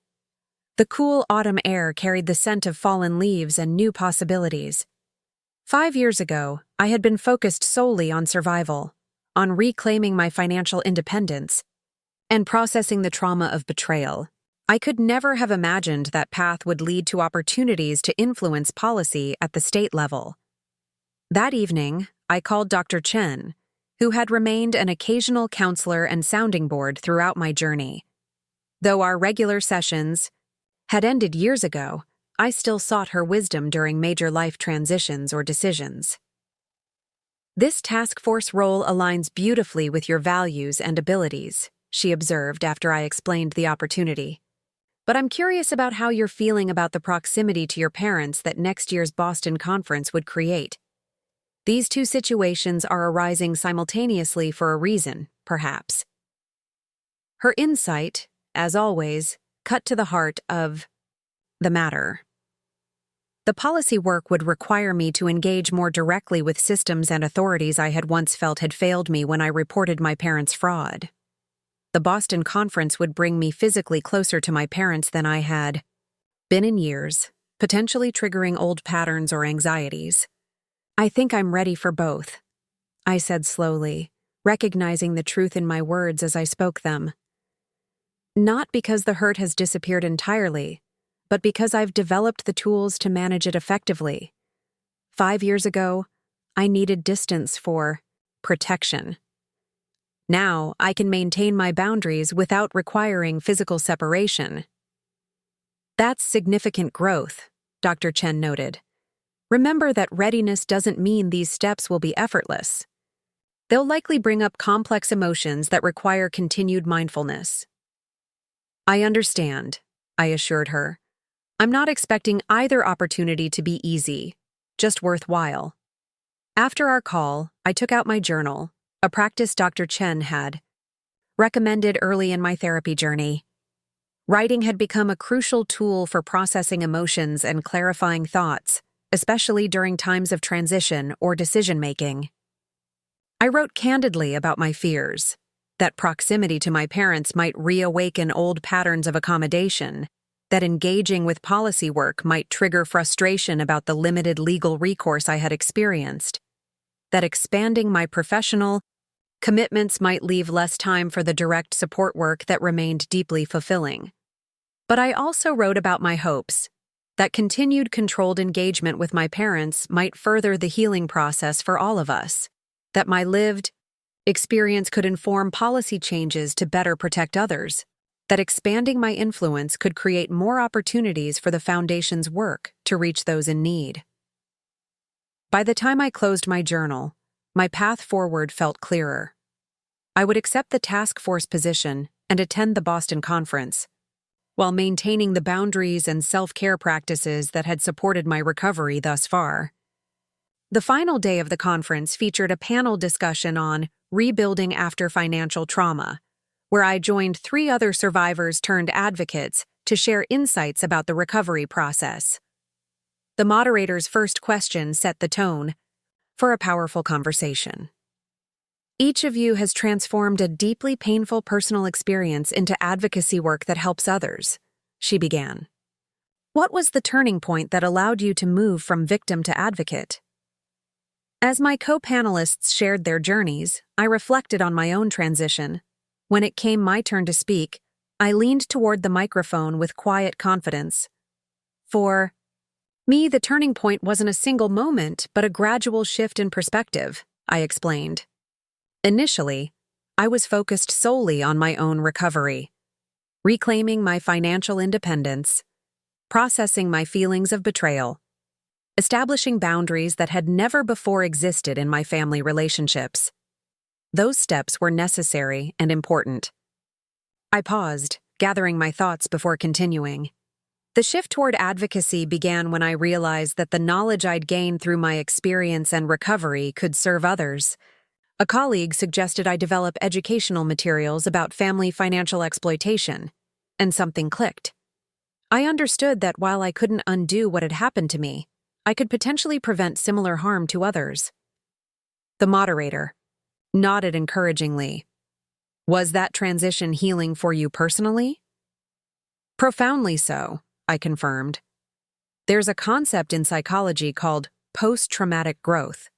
The cool autumn air carried the scent of fallen leaves and new possibilities. 5 years ago, I had been focused solely on survival, on reclaiming my financial independence, and processing the trauma of betrayal. I could never have imagined that path would lead to opportunities to influence policy at the state level. That evening, I called Dr. Chen, who had remained an occasional counselor and sounding board throughout my journey. Though our regular sessions had ended years ago, I still sought her wisdom during major life transitions or decisions. "This task force role aligns beautifully with your values and abilities," she observed after I explained the opportunity. "But I'm curious about how you're feeling about the proximity to your parents that next year's Boston conference would create. These two situations are arising simultaneously for a reason, perhaps. Her insight, as always, cut to the heart of the matter. The policy work would require me to engage more directly with systems and authorities I had once felt had failed me when I reported my parents' fraud. The Boston conference would bring me physically closer to my parents than I had been in years, potentially triggering old patterns or anxieties. I think I'm ready for both, I said slowly, recognizing the truth in my words as I spoke them. Not because the hurt has disappeared entirely, but because I've developed the tools to manage it effectively. 5 years ago, I needed distance for protection. Now, I can maintain my boundaries without requiring physical separation. That's significant growth, Dr. Chen noted. Remember that readiness doesn't mean these steps will be effortless. They'll likely bring up complex emotions that require continued mindfulness. I understand, I assured her. I'm not expecting either opportunity to be easy, just worthwhile. After our call, I took out my journal, a practice Dr. Chen had recommended early in my therapy journey. Writing had become a crucial tool for processing emotions and clarifying thoughts, especially during times of transition or decision-making. I wrote candidly about my fears, that proximity to my parents might reawaken old patterns of accommodation, that engaging with policy work might trigger frustration about the limited legal recourse I had experienced, that expanding my professional commitments might leave less time for the direct support work that remained deeply fulfilling. But I also wrote about my hopes, that continued controlled engagement with my parents might further the healing process for all of us, that my lived experience could inform policy changes to better protect others, that expanding my influence could create more opportunities for the Foundation's work to reach those in need. By the time I closed my journal, my path forward felt clearer. I would accept the task force position and attend the Boston conference, while maintaining the boundaries and self-care practices that had supported my recovery thus far. The final day of the conference featured a panel discussion on rebuilding after financial trauma, where I joined 3 other survivors turned advocates to share insights about the recovery process. The moderator's first question set the tone for a powerful conversation. Each of you has transformed a deeply painful personal experience into advocacy work that helps others, she began. What was the turning point that allowed you to move from victim to advocate? As my co-panelists shared their journeys, I reflected on my own transition. When it came my turn to speak, I leaned toward the microphone with quiet confidence. For me, the turning point wasn't a single moment, but a gradual shift in perspective, I explained. Initially, I was focused solely on my own recovery, reclaiming my financial independence, processing my feelings of betrayal, establishing boundaries that had never before existed in my family relationships. Those steps were necessary and important. I paused, gathering my thoughts before continuing. The shift toward advocacy began when I realized that the knowledge I'd gained through my experience and recovery could serve others. A colleague suggested I develop educational materials about family financial exploitation, and something clicked. I understood that while I couldn't undo what had happened to me, I could potentially prevent similar harm to others. The moderator nodded encouragingly. Was that transition healing for you personally? Profoundly so, I confirmed. There's a concept in psychology called post-traumatic growth,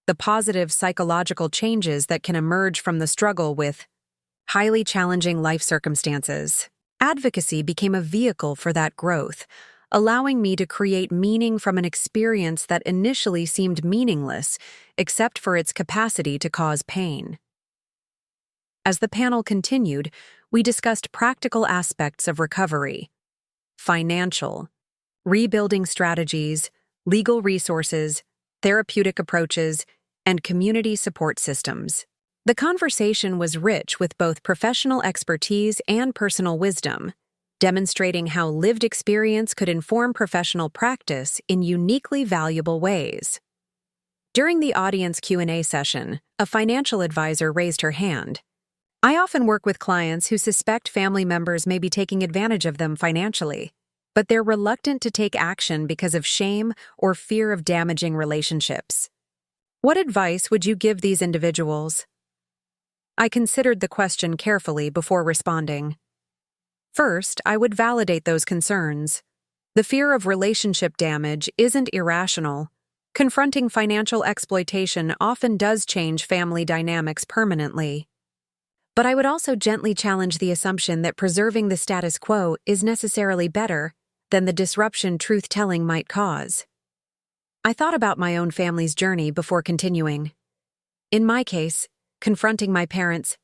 the positive psychological changes that can emerge from the struggle with highly challenging life circumstances. Advocacy became a vehicle for that growth, allowing me to create meaning from an experience that initially seemed meaningless, except for its capacity to cause pain. As the panel continued, we discussed practical aspects of recovery: financial, rebuilding strategies, legal resources, therapeutic approaches, and community support systems. The conversation was rich with both professional expertise and personal wisdom, demonstrating how lived experience could inform professional practice in uniquely valuable ways. During the audience Q&A session, a financial advisor raised her hand. I often work with clients who suspect family members may be taking advantage of them financially, but they're reluctant to take action because of shame or fear of damaging relationships. What advice would you give these individuals? I considered the question carefully before responding. First, I would validate those concerns. The fear of relationship damage isn't irrational. Confronting financial exploitation often does change family dynamics permanently. But I would also gently challenge the assumption that preserving the status quo is necessarily better than the disruption truth-telling might cause. I thought about my own family's journey before continuing. In my case, confronting my parents'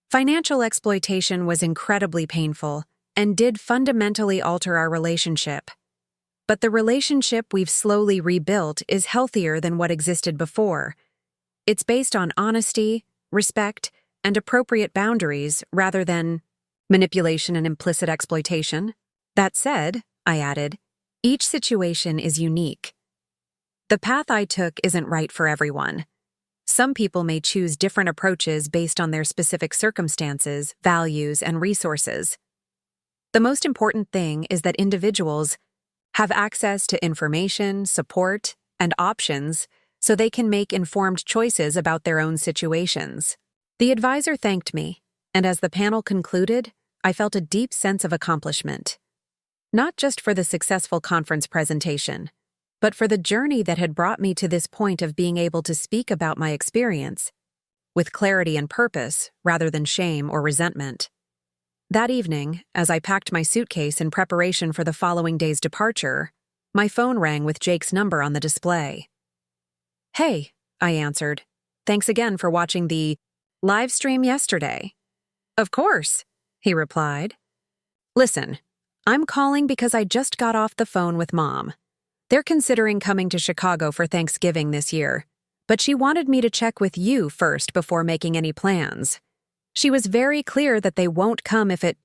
financial exploitation was incredibly painful and did fundamentally alter our relationship. But the relationship we've slowly rebuilt is healthier than what existed before. It's based on honesty, respect, and appropriate boundaries rather than manipulation and implicit exploitation. That said, I added, each situation is unique. The path I took isn't right for everyone. Some people may choose different approaches based on their specific circumstances, values, and resources. The most important thing is that individuals have access to information, support, and options so they can make informed choices about their own situations. The advisor thanked me, and as the panel concluded, I felt a deep sense of accomplishment. Not just for the successful conference presentation, but for the journey that had brought me to this point of being able to speak about my experience with clarity and purpose rather than shame or resentment. That evening, as I packed my suitcase in preparation for the following day's departure, my phone rang with Jake's number on the display. "Hey," I answered. "Thanks again for watching the live stream yesterday." "Of course," he replied. "Listen, I'm calling because I just got off the phone with Mom. They're considering coming to Chicago for Thanksgiving this year, but she wanted me to check with you first before making any plans. She was very clear that they won't come if it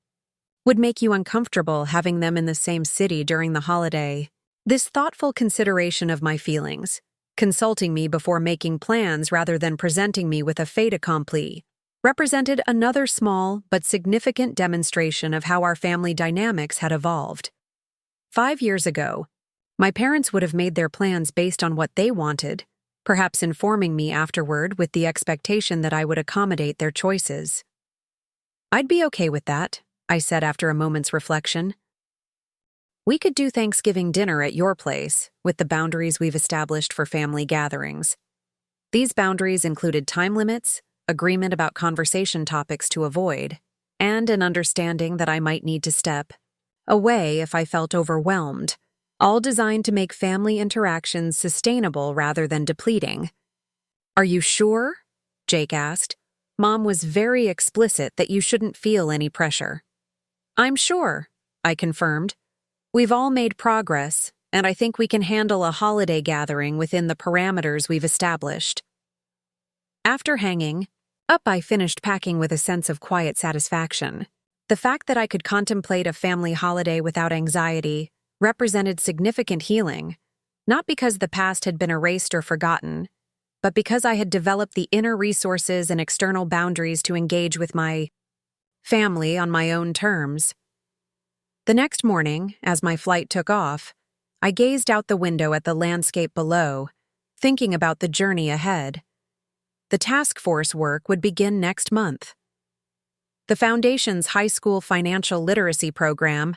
would make you uncomfortable having them in the same city during the holiday." This thoughtful consideration of my feelings, consulting me before making plans rather than presenting me with a fait accompli, represented another small but significant demonstration of how our family dynamics had evolved. 5 years ago, my parents would have made their plans based on what they wanted, perhaps informing me afterward with the expectation that I would accommodate their choices. "I'd be okay with that," I said after a moment's reflection. "We could do Thanksgiving dinner at your place, with the boundaries we've established for family gatherings." These boundaries included time limits, agreement about conversation topics to avoid, and an understanding that I might need to step away if I felt overwhelmed, all designed to make family interactions sustainable rather than depleting. "Are you sure?" Jake asked. "Mom was very explicit that you shouldn't feel any pressure." "I'm sure," I confirmed. "We've all made progress, and I think we can handle a holiday gathering within the parameters we've established." After hanging up, I finished packing with a sense of quiet satisfaction. The fact that I could contemplate a family holiday without anxiety represented significant healing, not because the past had been erased or forgotten, but because I had developed the inner resources and external boundaries to engage with my family on my own terms. The next morning, as my flight took off, I gazed out the window at the landscape below, thinking about the journey ahead. The task force work would begin next month. The Foundation's high school financial literacy program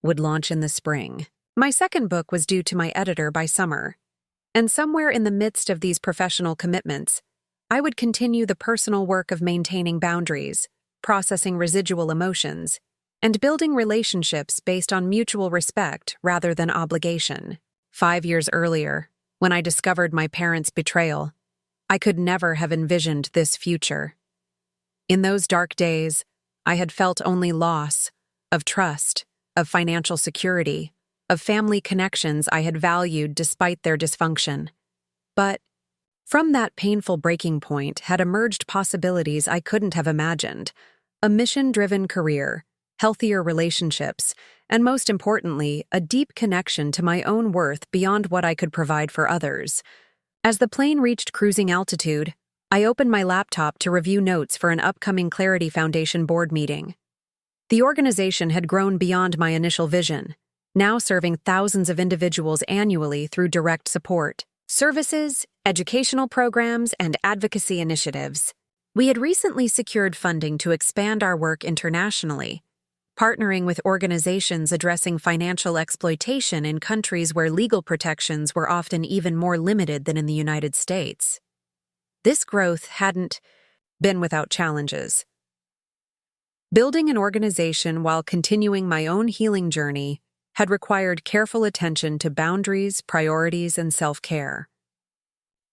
would launch in the spring. My second book was due to my editor by summer. And somewhere in the midst of these professional commitments, I would continue the personal work of maintaining boundaries, processing residual emotions, and building relationships based on mutual respect rather than obligation. 5 years earlier, when I discovered my parents' betrayal, I could never have envisioned this future. In those dark days, I had felt only loss of trust, of financial security, of family connections I had valued despite their dysfunction. But from that painful breaking point had emerged possibilities I couldn't have imagined: a mission-driven career, healthier relationships, and most importantly, a deep connection to my own worth beyond what I could provide for others. As the plane reached cruising altitude, I opened my laptop to review notes for an upcoming Clarity Foundation board meeting. The organization had grown beyond my initial vision, now serving thousands of individuals annually through direct support, services, educational programs, and advocacy initiatives. We had recently secured funding to expand our work internationally, partnering with organizations addressing financial exploitation in countries where legal protections were often even more limited than in the United States. This growth hadn't been without challenges. Building an organization while continuing my own healing journey had required careful attention to boundaries, priorities, and self-care.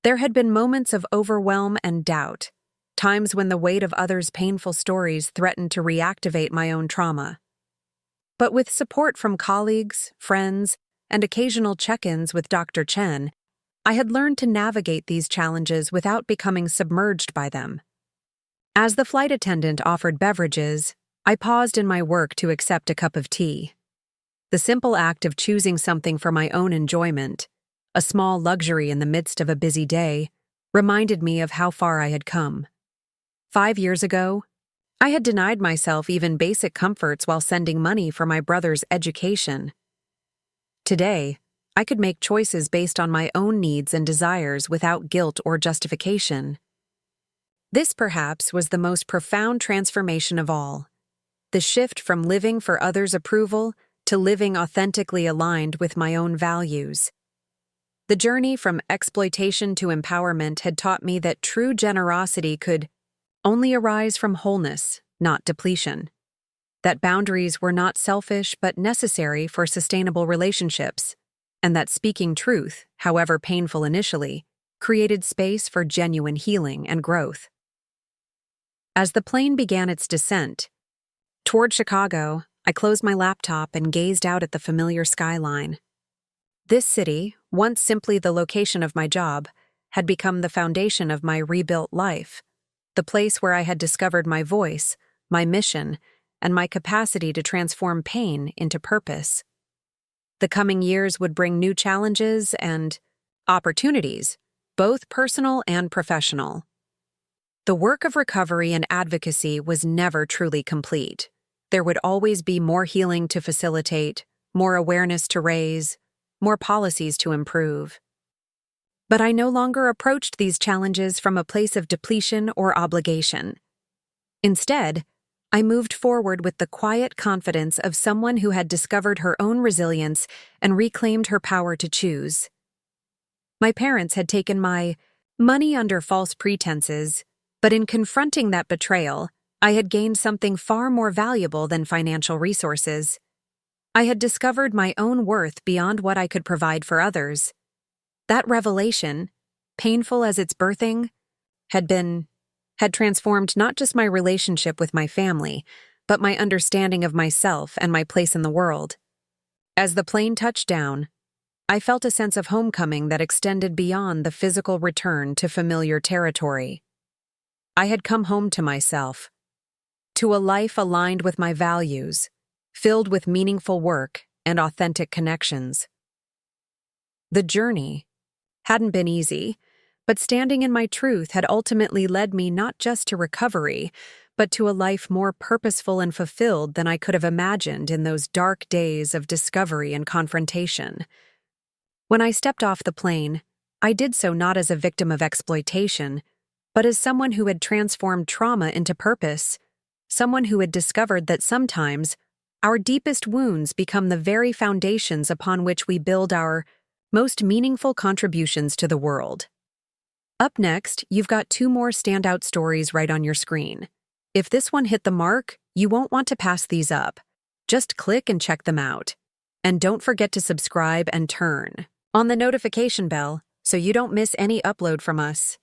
There had been moments of overwhelm and doubt, times when the weight of others' painful stories threatened to reactivate my own trauma. But with support from colleagues, friends, and occasional check-ins with Dr. Chen, I had learned to navigate these challenges without becoming submerged by them. As the flight attendant offered beverages, I paused in my work to accept a cup of tea. The simple act of choosing something for my own enjoyment, a small luxury in the midst of a busy day, reminded me of how far I had come. 5 years ago, I had denied myself even basic comforts while sending money for my brother's education. Today, I could make choices based on my own needs and desires without guilt or justification. This perhaps was the most profound transformation of all, the shift from living for others' approval to living authentically aligned with my own values. The journey from exploitation to empowerment had taught me that true generosity could only arise from wholeness, not depletion. That boundaries were not selfish but necessary for sustainable relationships, and that speaking truth, however painful initially, created space for genuine healing and growth. As the plane began its descent toward Chicago, I closed my laptop and gazed out at the familiar skyline. This city, once simply the location of my job, had become the foundation of my rebuilt life, the place where I had discovered my voice, my mission, and my capacity to transform pain into purpose. The coming years would bring new challenges and opportunities, both personal and professional. The work of recovery and advocacy was never truly complete. There would always be more healing to facilitate, more awareness to raise, more policies to improve. But I no longer approached these challenges from a place of depletion or obligation. Instead, I moved forward with the quiet confidence of someone who had discovered her own resilience and reclaimed her power to choose. My parents had taken my money under false pretenses, but in confronting that betrayal, I had gained something far more valuable than financial resources. I had discovered my own worth beyond what I could provide for others. That revelation, painful as its birthing, had transformed not just my relationship with my family, but my understanding of myself and my place in the world. As the plane touched down, I felt a sense of homecoming that extended beyond the physical return to familiar territory. I had come home to myself, to a life aligned with my values, filled with meaningful work and authentic connections. The journey hadn't been easy, but standing in my truth had ultimately led me not just to recovery, but to a life more purposeful and fulfilled than I could have imagined in those dark days of discovery and confrontation. When I stepped off the plane, I did so not as a victim of exploitation, but as someone who had transformed trauma into purpose, someone who had discovered that sometimes our deepest wounds become the very foundations upon which we build our most meaningful contributions to the world. Up next, you've got 2 more standout stories right on your screen. If this one hit the mark, you won't want to pass these up. Just click and check them out. And don't forget to subscribe and turn on the notification bell so you don't miss any upload from us.